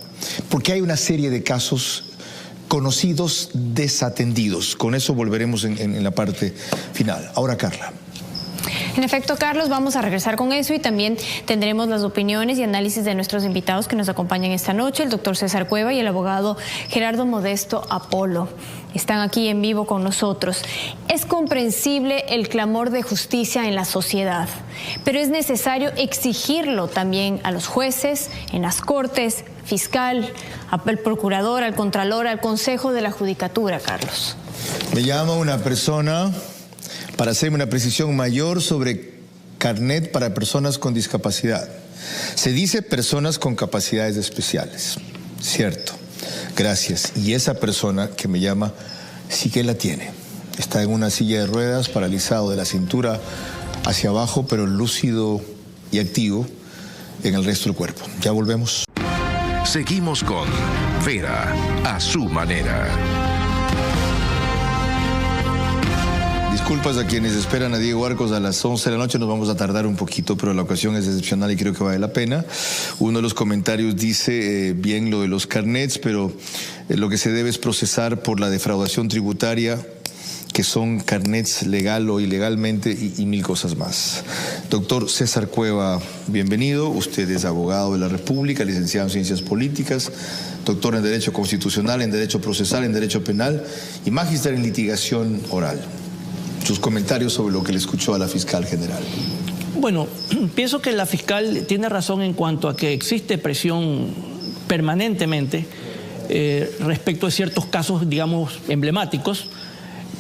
Porque hay una serie de casos conocidos desatendidos. Con eso volveremos en la parte final. Ahora, Carla. En efecto, Carlos, vamos a regresar con eso y también tendremos las opiniones y análisis de nuestros invitados que nos acompañan esta noche, el doctor César Cueva y el abogado Gerardo Modesto Apolo. Están aquí en vivo con nosotros. Es comprensible el clamor de justicia en la sociedad, pero es necesario exigirlo también a los jueces, en las cortes, fiscal, al procurador, al contralor, al Consejo de la Judicatura, Carlos. Me llama una persona para hacerme una precisión mayor sobre carnet para personas con discapacidad. Se dice personas con capacidades especiales. Cierto. Gracias. Y esa persona que me llama sí que la tiene. Está en una silla de ruedas, paralizado de la cintura hacia abajo, pero lúcido y activo en el resto del cuerpo. Ya volvemos. Seguimos con Vera a su manera. Disculpas a quienes esperan a Diego Arcos a las 11 de la noche, nos vamos a tardar un poquito, pero la ocasión es excepcional y creo que vale la pena. Uno de los comentarios dice bien lo de los carnets, pero lo que se debe es procesar por la defraudación tributaria, que son carnets legal o ilegalmente y mil cosas más. Doctor César Cueva, bienvenido. Usted es abogado de la República, licenciado en Ciencias Políticas, doctor en Derecho Constitucional, en Derecho Procesal, en Derecho Penal y magíster en Litigación Oral. Sus comentarios sobre lo que le escuchó a la fiscal general. Bueno, pienso que la fiscal tiene razón en cuanto a que existe presión permanentemente respecto a ciertos casos, digamos, emblemáticos,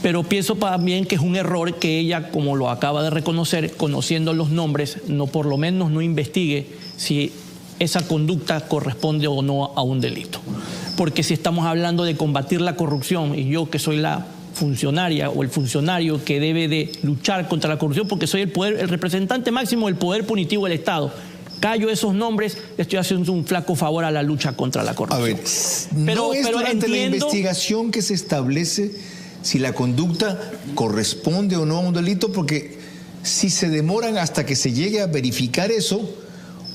pero pienso también que es un error que ella, como lo acaba de reconocer, conociendo los nombres, no por lo menos no investigue si esa conducta corresponde o no a un delito. Porque si estamos hablando de combatir la corrupción, y yo que soy la funcionaria o el funcionario que debe de luchar contra la corrupción, porque soy el representante máximo del poder punitivo del Estado, callo esos nombres, estoy haciendo un flaco favor a la lucha contra la corrupción. A ver, no es durante la investigación que se establece si la conducta corresponde o no a un delito, porque si se demoran hasta que se llegue a verificar eso,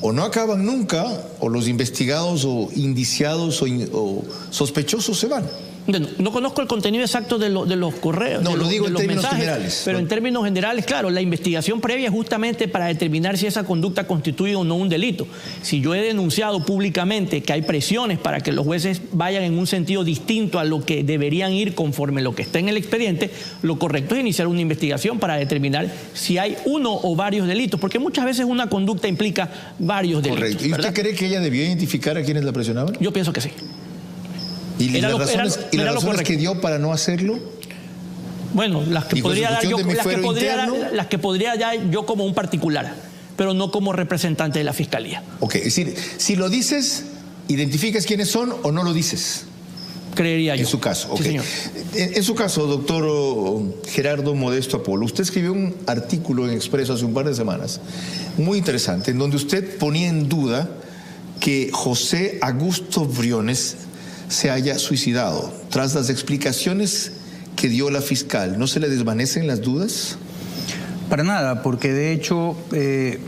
o no acaban nunca, o los investigados o indiciados o sospechosos se van. Bueno, no conozco el contenido exacto de los correos. No, lo digo en términos mensajes, generales. Pero en términos generales, claro, la investigación previa es justamente para determinar si esa conducta constituye o no un delito. Si yo he denunciado públicamente que hay presiones para que los jueces vayan en un sentido distinto a lo que deberían ir conforme lo que está en el expediente, lo correcto es iniciar una investigación para determinar si hay uno o varios delitos, porque muchas veces una conducta implica varios delitos. Correcto. ¿Y usted cree que ella debió identificar a quienes la presionaban? Yo pienso que sí. ¿Y las razones que dio para no hacerlo? Bueno, las que podría dar yo, las que podría dar yo como un particular, pero no como representante de la Fiscalía. Ok, es decir, si lo dices, ¿identificas quiénes son o no lo dices? Creería yo. En su caso, ok. Sí, señor. En su caso, doctor Gerardo Modesto Apolo, usted escribió un artículo en Expreso hace un par de semanas, muy interesante, en donde usted ponía en duda que José Augusto Briones se haya suicidado. Tras las explicaciones que dio la fiscal, ¿no se le desvanecen las dudas? Para nada, porque de hecho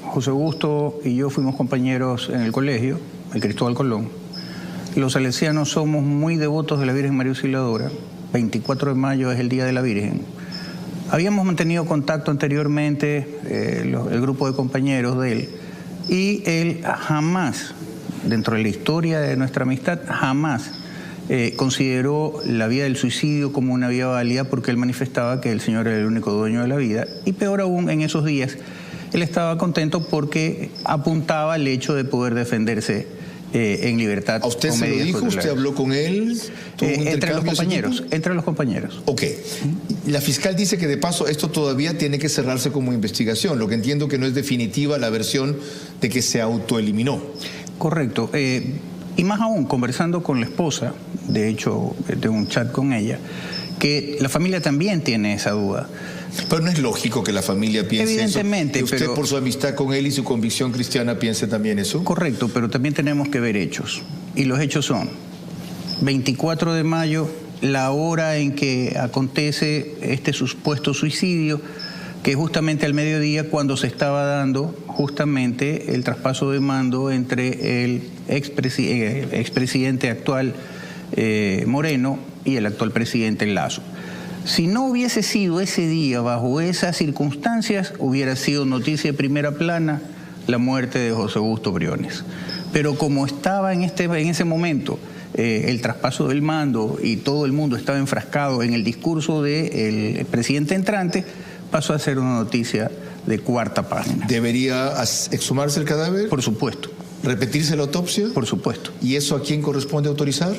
José Augusto y yo fuimos compañeros en el colegio, el Cristóbal Colón. Los salesianos somos muy devotos de la Virgen María Auxiliadora. 24 de mayo es el Día de la Virgen. Habíamos mantenido contacto anteriormente, el grupo de compañeros de él, y él jamás, dentro de la historia de nuestra amistad, jamás consideró la vía del suicidio como una vía válida, porque él manifestaba que el Señor era el único dueño de la vida, y peor aún, en esos días él estaba contento porque apuntaba al hecho de poder defenderse en libertad. ¿A usted se lo dijo? ¿Usted habló con él? Entre los compañeros. Ok. La fiscal dice que de paso esto todavía tiene que cerrarse como investigación, lo que entiendo que no es definitiva la versión de que se autoeliminó. Correcto. Y más aún, conversando con la esposa, de hecho, tengo un chat con ella, que la familia también tiene esa duda. Pero no es lógico que la familia piense evidentemente, eso. Que usted, por su amistad con él y su convicción cristiana, piense también eso. Correcto, pero también tenemos que ver hechos. Y los hechos son 24 de mayo, la hora en que acontece este supuesto suicidio, que es justamente al mediodía, cuando se estaba dando justamente el traspaso de mando entre el expresidente actual Moreno y el actual presidente Lasso. Si no hubiese sido ese día, bajo esas circunstancias, hubiera sido noticia de primera plana la muerte de José Augusto Briones. Pero como estaba en ese momento el traspaso del mando y todo el mundo estaba enfrascado en el discurso del presidente entrante, pasó a ser una noticia de cuarta página. ¿Debería exhumarse el cadáver? Por supuesto. ¿Repetirse la autopsia? Por supuesto. ¿Y eso a quién corresponde autorizar?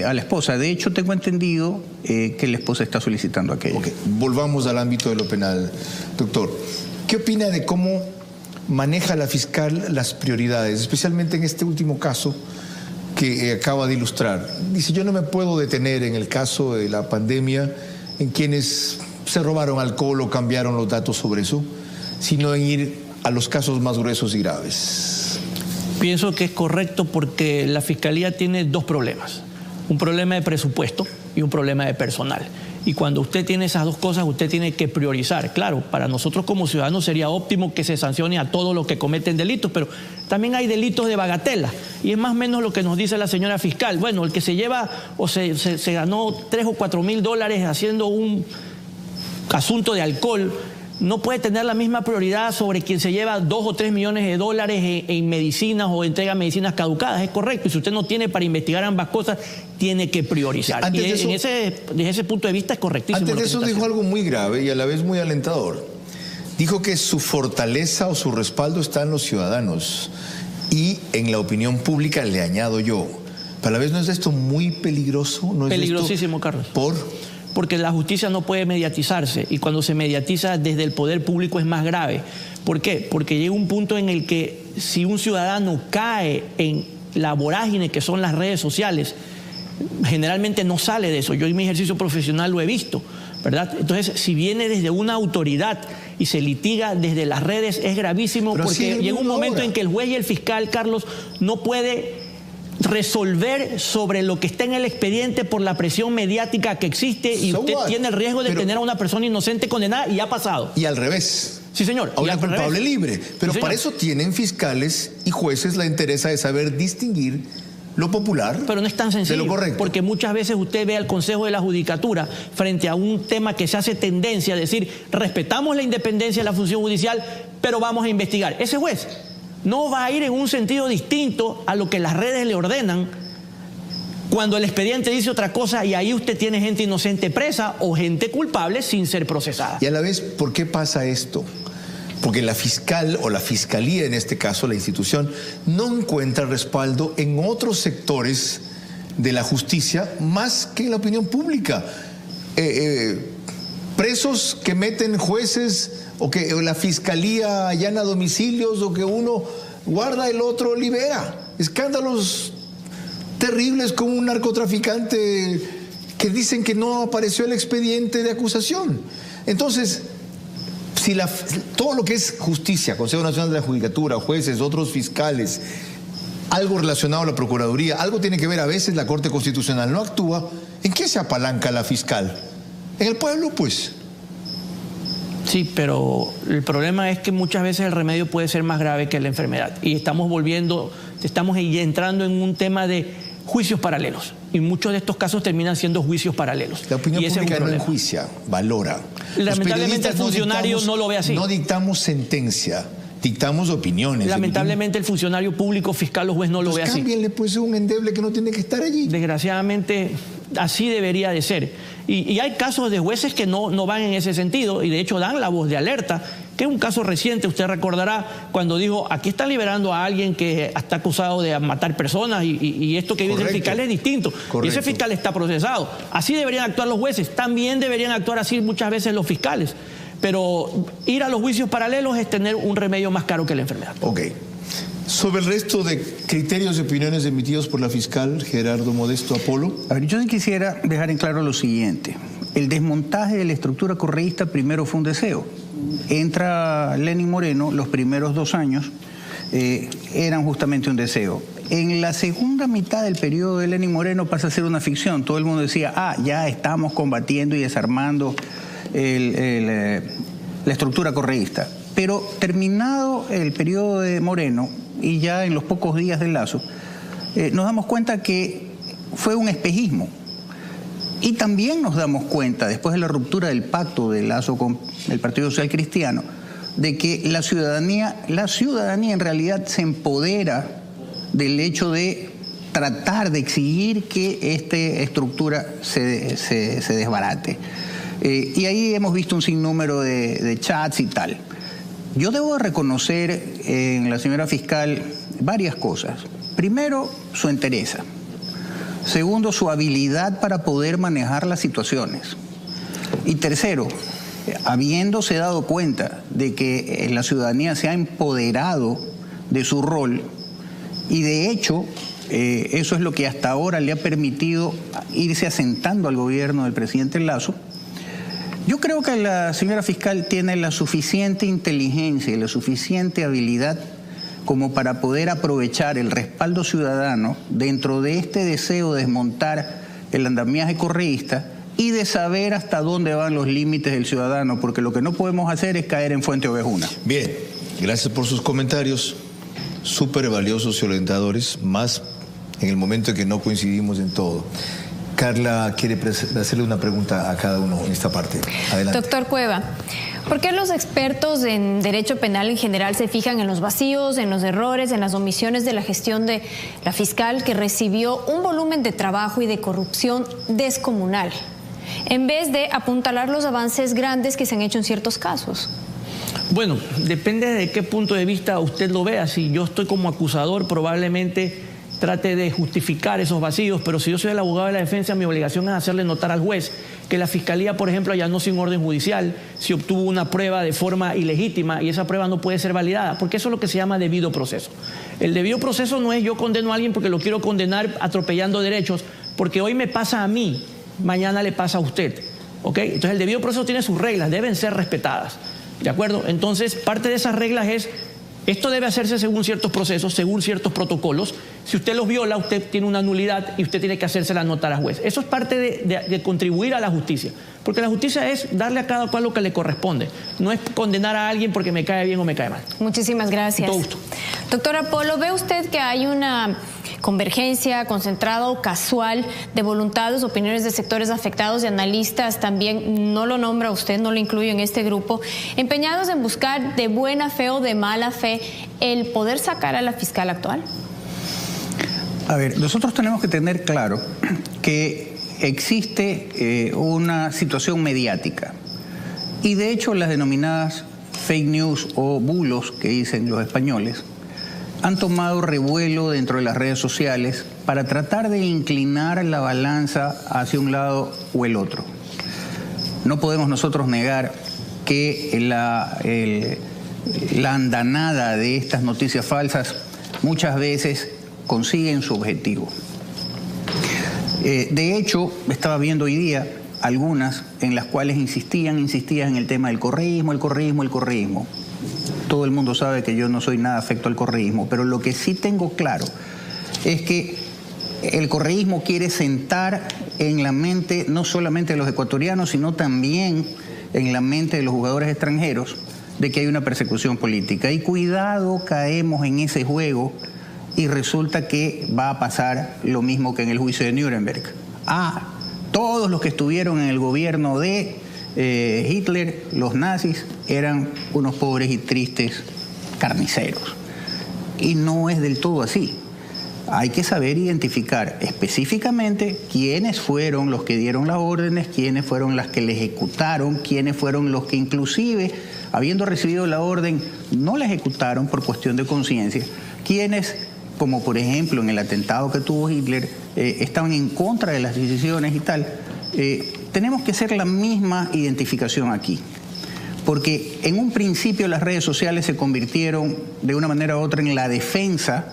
A la esposa. De hecho, tengo entendido que la esposa está solicitando aquello. Ok, volvamos al ámbito de lo penal. Doctor, ¿qué opina de cómo maneja la fiscal las prioridades, especialmente en este último caso que acaba de ilustrar? Dice, yo no me puedo detener en el caso de la pandemia en quienes se robaron alcohol o cambiaron los datos sobre eso, sino en ir a los casos más gruesos y graves. Pienso que es correcto porque la Fiscalía tiene dos problemas. Un problema de presupuesto y un problema de personal. Y cuando usted tiene esas dos cosas, usted tiene que priorizar. Claro, para nosotros como ciudadanos sería óptimo que se sancione a todos los que cometen delitos, pero también hay delitos de bagatela. Y es más o menos lo que nos dice la señora fiscal. Bueno, el que se lleva o se ganó 3 o 4 mil dólares haciendo un asunto de alcohol, no puede tener la misma prioridad sobre quien se lleva 2 o 3 millones de dólares en medicinas o entrega medicinas caducadas. Es correcto. Y si usted no tiene para investigar ambas cosas, tiene que priorizar. Y desde ese punto de vista es correctísimo. Antes de eso dijo algo muy grave y a la vez muy alentador. Dijo que su fortaleza o su respaldo está en los ciudadanos y en la opinión pública, le añado yo. Pero a la vez, ¿no es esto muy peligroso? ¿No es peligrosísimo, Carlos? Porque la justicia no puede mediatizarse, y cuando se mediatiza desde el poder público es más grave. ¿Por qué? Porque llega un punto en el que si un ciudadano cae en la vorágine que son las redes sociales, generalmente no sale de eso. Yo en mi ejercicio profesional lo he visto, ¿verdad? Entonces, si viene desde una autoridad y se litiga desde las redes, es gravísimo. Pero porque llega un momento en que el juez y el fiscal, Carlos, no puede resolver sobre lo que está en el expediente por la presión mediática que existe, y usted tiene el riesgo de tener a una persona inocente condenada, y ha pasado. Y al revés. Sí, señor. A una culpable libre. Pero para eso tienen fiscales y jueces la interesa de saber distinguir lo popular, pero no es tan sencillo, de lo correcto. Porque muchas veces usted ve al Consejo de la Judicatura frente a un tema que se hace tendencia a decir, respetamos la independencia de la función judicial, pero vamos a investigar. Ese juez no va a ir en un sentido distinto a lo que las redes le ordenan cuando el expediente dice otra cosa, y ahí usted tiene gente inocente presa o gente culpable sin ser procesada. Y a la vez, ¿por qué pasa esto? Porque la fiscal o la fiscalía, en este caso la institución, no encuentra respaldo en otros sectores de la justicia más que en la opinión pública. Presos que meten jueces, o que la fiscalía allana domicilios, o que uno guarda, el otro libera. Escándalos terribles como un narcotraficante que dicen que no apareció el expediente de acusación. Entonces, si todo lo que es justicia, Consejo Nacional de la Judicatura, jueces, otros fiscales, algo relacionado a la Procuraduría, algo tiene que ver, a veces la Corte Constitucional no actúa, ¿en qué se apalanca la fiscal? En el pueblo, pues. Sí, pero el problema es que muchas veces el remedio puede ser más grave que la enfermedad. Y estamos entrando en un tema de juicios paralelos. Y muchos de estos casos terminan siendo juicios paralelos. La opinión pública no enjuicia, valora. Lamentablemente el funcionario no lo ve así. No dictamos sentencia, dictamos opiniones. Lamentablemente el funcionario público, fiscal o juez no lo ve así. Cámbienle pues un endeble que no tiene que estar allí. Desgraciadamente así debería de ser. Y hay casos de jueces que no van en ese sentido, y de hecho dan la voz de alerta, que es un caso reciente, usted recordará, cuando dijo, aquí están liberando a alguien que está acusado de matar personas, y esto que dice el fiscal es distinto. Correcto. Y ese fiscal está procesado. Así deberían actuar los jueces, también deberían actuar así muchas veces los fiscales. Pero ir a los juicios paralelos es tener un remedio más caro que la enfermedad. Ok. Sobre el resto de criterios y opiniones emitidos por la fiscal Gerardo Modesto Apolo. A ver, yo quisiera dejar en claro lo siguiente. El desmontaje de la estructura correísta primero fue un deseo. Entra Lenín Moreno, los primeros 2 años eran justamente un deseo. En la segunda mitad del periodo de Lenín Moreno pasa a ser una ficción. Todo el mundo decía, ya estamos combatiendo y desarmando la estructura correísta. Pero terminado el periodo de Moreno, y ya en los pocos días de Lasso, nos damos cuenta que fue un espejismo. Y también nos damos cuenta, después de la ruptura del pacto de Lasso con el Partido Social Cristiano, de que la ciudadanía en realidad se empodera del hecho de tratar de exigir que esta estructura se desbarate. Y ahí hemos visto un sinnúmero de chats y tal. Yo debo reconocer en la señora fiscal varias cosas. Primero, su entereza. Segundo, su habilidad para poder manejar las situaciones. Y tercero, habiéndose dado cuenta de que la ciudadanía se ha empoderado de su rol, y de hecho, eso es lo que hasta ahora le ha permitido irse asentando al gobierno del presidente Lasso. Yo creo que la señora fiscal tiene la suficiente inteligencia y la suficiente habilidad como para poder aprovechar el respaldo ciudadano dentro de este deseo de desmontar el andamiaje correísta y de saber hasta dónde van los límites del ciudadano, porque lo que no podemos hacer es caer en fuente ovejuna. Bien, gracias por sus comentarios, súper valiosos y orientadores, más en el momento en que no coincidimos en todo. Carla quiere hacerle una pregunta a cada uno en esta parte. Adelante. Doctor Cueva, ¿por qué los expertos en derecho penal en general se fijan en los vacíos, en los errores, en las omisiones de la gestión de la fiscal, que recibió un volumen de trabajo y de corrupción descomunal, en vez de apuntalar los avances grandes que se han hecho en ciertos casos? Bueno, depende de qué punto de vista usted lo vea. Si yo estoy como acusador, probablemente trate de justificar esos vacíos, pero si yo soy el abogado de la defensa, mi obligación es hacerle notar al juez que la fiscalía, por ejemplo, allanó sin orden judicial, si obtuvo una prueba de forma ilegítima, y esa prueba no puede ser validada, porque eso es lo que se llama debido proceso. El debido proceso no es yo condeno a alguien porque lo quiero condenar atropellando derechos, porque hoy me pasa a mí, mañana le pasa a usted, ¿ok? Entonces el debido proceso tiene sus reglas, deben ser respetadas, ¿de acuerdo? Entonces parte de esas reglas es: esto debe hacerse según ciertos procesos, según ciertos protocolos. Si usted los viola, usted tiene una nulidad y usted tiene que hacérsela notar al juez. Eso es parte de contribuir a la justicia. Porque la justicia es darle a cada cual lo que le corresponde. No es condenar a alguien porque me cae bien o me cae mal. Muchísimas gracias. Con todo gusto. Doctor Apolo, ¿ve usted que hay una convergencia, concentrado, casual, de voluntades, opiniones de sectores afectados y analistas, también no lo nombra usted, no lo incluye en este grupo, empeñados en buscar de buena fe o de mala fe el poder sacar a la fiscal actual? A ver, nosotros tenemos que tener claro que existe una situación mediática y de hecho las denominadas fake news o bulos que dicen los españoles han tomado revuelo dentro de las redes sociales para tratar de inclinar la balanza hacia un lado o el otro. No podemos nosotros negar que la andanada de estas noticias falsas muchas veces consiguen su objetivo. De hecho, estaba viendo hoy día algunas en las cuales insistían en el tema del correísmo. Todo el mundo sabe que yo no soy nada afecto al correísmo, pero lo que sí tengo claro es que el correísmo quiere sentar en la mente no solamente de los ecuatorianos, sino también en la mente de los jugadores extranjeros de que hay una persecución política. Y cuidado, caemos en ese juego y resulta que va a pasar lo mismo que en el juicio de Nuremberg. Todos los que estuvieron en el gobierno de Hitler, los nazis, eran unos pobres y tristes carniceros. Y no es del todo así. Hay que saber identificar específicamente quiénes fueron los que dieron las órdenes, quiénes fueron las que le ejecutaron, quiénes fueron los que inclusive, habiendo recibido la orden, no la ejecutaron por cuestión de conciencia, quiénes, como por ejemplo en el atentado que tuvo Hitler, estaban en contra de las decisiones y tal. Tenemos que hacer la misma identificación aquí, porque en un principio las redes sociales se convirtieron de una manera u otra en la defensa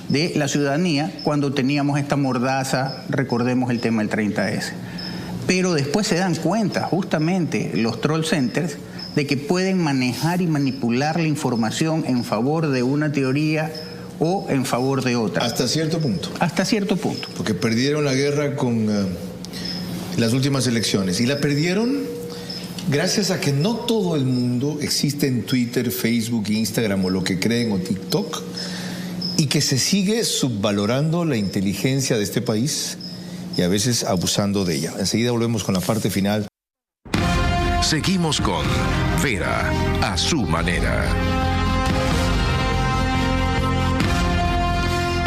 de la ciudadanía cuando teníamos esta mordaza, recordemos el tema del 30S. Pero después se dan cuenta, justamente los troll centers, de que pueden manejar y manipular la información en favor de una teoría o en favor de otra. Hasta cierto punto. Hasta cierto punto. Porque perdieron la guerra con las últimas elecciones. Y la perdieron gracias a que no todo el mundo existe en Twitter, Facebook, Instagram o lo que creen o TikTok, y que se sigue subvalorando la inteligencia de este país y a veces abusando de ella. Enseguida volvemos con la parte final. Seguimos con Vera a su manera.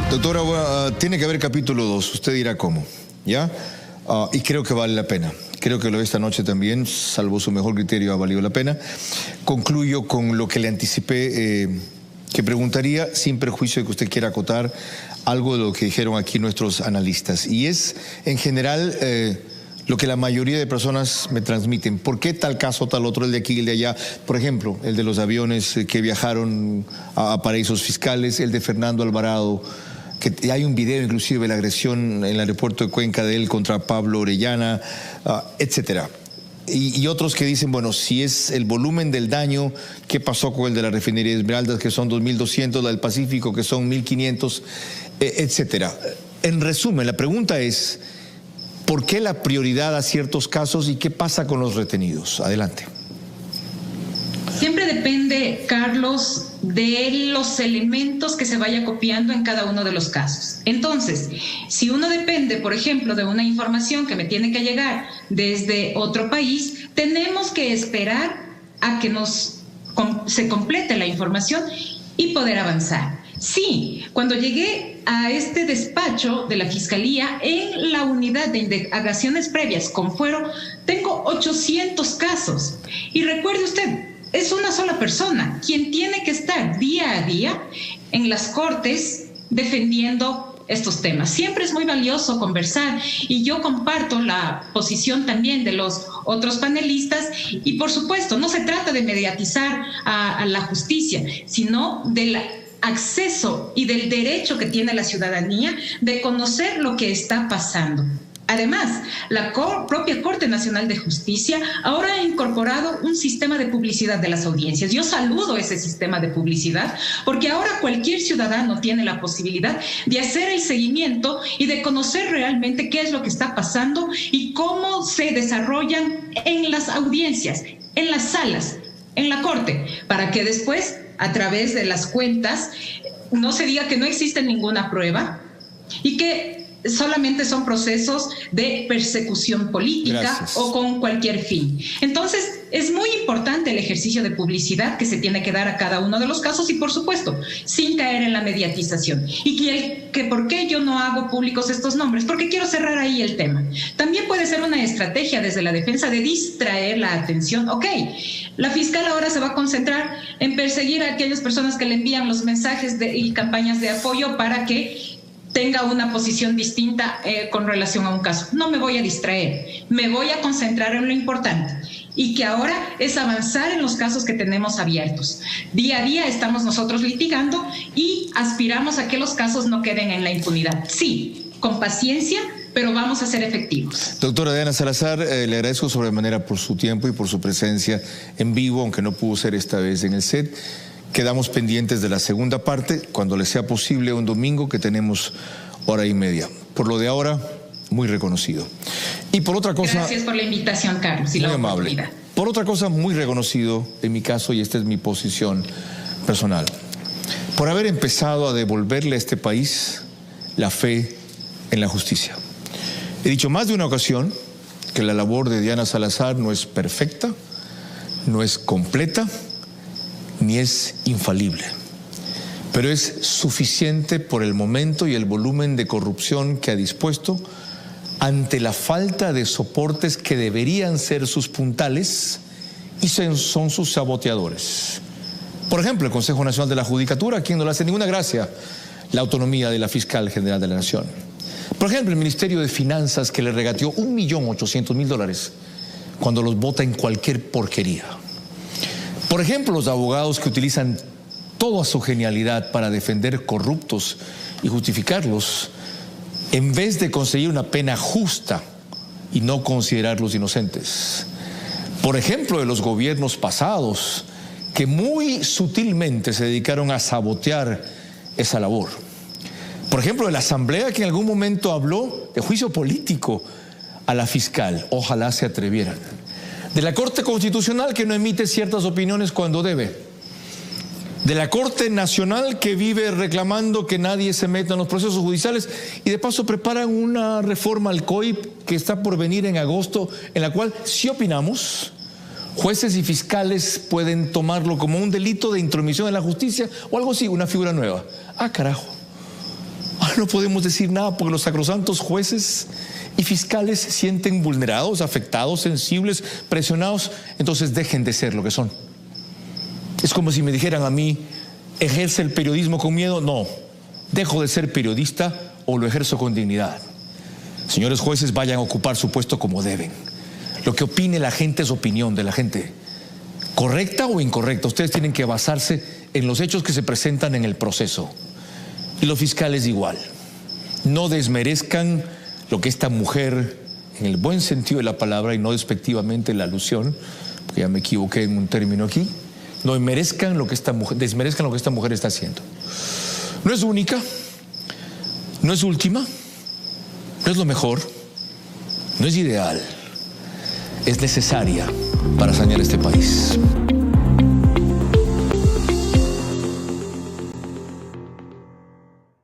Doctora, tiene que haber capítulo 2, usted dirá cómo, ¿ya? Y creo que vale la pena. Creo que lo de esta noche también, salvo su mejor criterio, ha valido la pena. Concluyo con lo que le anticipé, que preguntaría, sin perjuicio de que usted quiera acotar, algo de lo que dijeron aquí nuestros analistas. Y es, en general, lo que la mayoría de personas me transmiten. ¿Por qué tal caso, tal otro, el de aquí, el de allá? Por ejemplo, el de los aviones que viajaron a paraísos fiscales, el de Fernando Alvarado, que hay un video inclusive de la agresión en el aeropuerto de Cuenca de él contra Pablo Orellana, etcétera. Y otros que dicen, bueno, si es el volumen del daño, ¿qué pasó con el de la refinería de Esmeraldas, que son 2.200, la del Pacífico, que son 1.500, etcétera? En resumen, la pregunta es, ¿por qué la prioridad a ciertos casos y qué pasa con los retenidos? Adelante. Siempre depende, Carlos, de los elementos que se vaya copiando en cada uno de los casos. Entonces, si uno depende, por ejemplo, de una información que me tiene que llegar desde otro país, tenemos que esperar a que se complete la información y poder avanzar. Sí, cuando llegué a este despacho de la Fiscalía, en la unidad de indagaciones previas con fuero, tengo 800 casos. Y recuerde usted, es una sola persona quien tiene que estar día a día en las cortes defendiendo estos temas. Siempre es muy valioso conversar y yo comparto la posición también de los otros panelistas y por supuesto no se trata de mediatizar a la justicia, sino del acceso y del derecho que tiene la ciudadanía de conocer lo que está pasando. Además, la propia Corte Nacional de Justicia ahora ha incorporado un sistema de publicidad de las audiencias. Yo saludo ese sistema de publicidad porque ahora cualquier ciudadano tiene la posibilidad de hacer el seguimiento y de conocer realmente qué es lo que está pasando y cómo se desarrollan en las audiencias, en las salas, en la Corte, para que después, a través de las cuentas, no se diga que no existe ninguna prueba, y que solamente son procesos de persecución política o con cualquier fin. Entonces, es muy importante el ejercicio de publicidad que se tiene que dar a cada uno de los casos y, por supuesto, sin caer en la mediatización. Y que ¿por qué yo no hago públicos estos nombres? Porque quiero cerrar ahí el tema. También puede ser una estrategia desde la defensa de distraer la atención. Ok, la fiscal ahora se va a concentrar en perseguir a aquellas personas que le envían los mensajes y campañas de apoyo para que tenga una posición distinta con relación a un caso. No me voy a distraer, me voy a concentrar en lo importante y que ahora es avanzar en los casos que tenemos abiertos. Día a día estamos nosotros litigando y aspiramos a que los casos no queden en la impunidad. Sí, con paciencia, pero vamos a ser efectivos. Doctora Diana Salazar, le agradezco sobremanera por su tiempo y por su presencia en vivo, aunque no pudo ser esta vez en el set. Quedamos pendientes de la segunda parte, cuando le sea posible, un domingo que tenemos 1:30. Por lo de ahora, muy reconocido. Y por otra cosa... Gracias por la invitación, Carlos, y muy la amable. oportunidad. Por otra cosa, muy reconocido en mi caso, y esta es mi posición personal, por haber empezado a devolverle a este país la fe en la justicia. He dicho más de una ocasión que la labor de Diana Salazar no es perfecta, no es completa, ni es infalible, pero es suficiente por el momento y el volumen de corrupción que ha dispuesto ante la falta de soportes que deberían ser sus puntales y son sus saboteadores. Por ejemplo, el Consejo Nacional de la Judicatura, a quien no le hace ninguna gracia la autonomía de la Fiscal General de la Nación. Por ejemplo, el Ministerio de Finanzas, que le regateó $1.800.000 cuando los vota en cualquier porquería. Por ejemplo, los abogados que utilizan toda su genialidad para defender corruptos y justificarlos, en vez de conseguir una pena justa y no considerarlos inocentes. Por ejemplo, de los gobiernos pasados, que muy sutilmente se dedicaron a sabotear esa labor. Por ejemplo, de la Asamblea, que en algún momento habló de juicio político a la fiscal. Ojalá se atrevieran. De la Corte Constitucional, que no emite ciertas opiniones cuando debe. De la Corte Nacional, que vive reclamando que nadie se meta en los procesos judiciales y de paso preparan una reforma al COIP que está por venir en agosto, en la cual, si opinamos, jueces y fiscales pueden tomarlo como un delito de intromisión en la justicia o algo así, una figura nueva. Ah, carajo. Ahora no podemos decir nada porque los sacrosantos jueces y fiscales se sienten vulnerados, afectados, sensibles, presionados. Entonces dejen de ser lo que son. Es como si me dijeran a mí, ¿ejerce el periodismo con miedo? No, dejo de ser periodista o lo ejerzo con dignidad. Señores jueces, vayan a ocupar su puesto como deben. Lo que opine la gente es opinión de la gente. Correcta o incorrecta, ustedes tienen que basarse en los hechos que se presentan en el proceso. Y los fiscales igual. No desmerezcan lo que esta mujer, en el buen sentido de la palabra y no despectivamente la alusión, porque ya me equivoqué en un término aquí, no desmerezcan lo que esta mujer está haciendo. No es única, no es última, no es lo mejor, no es ideal, es necesaria para sanear este país.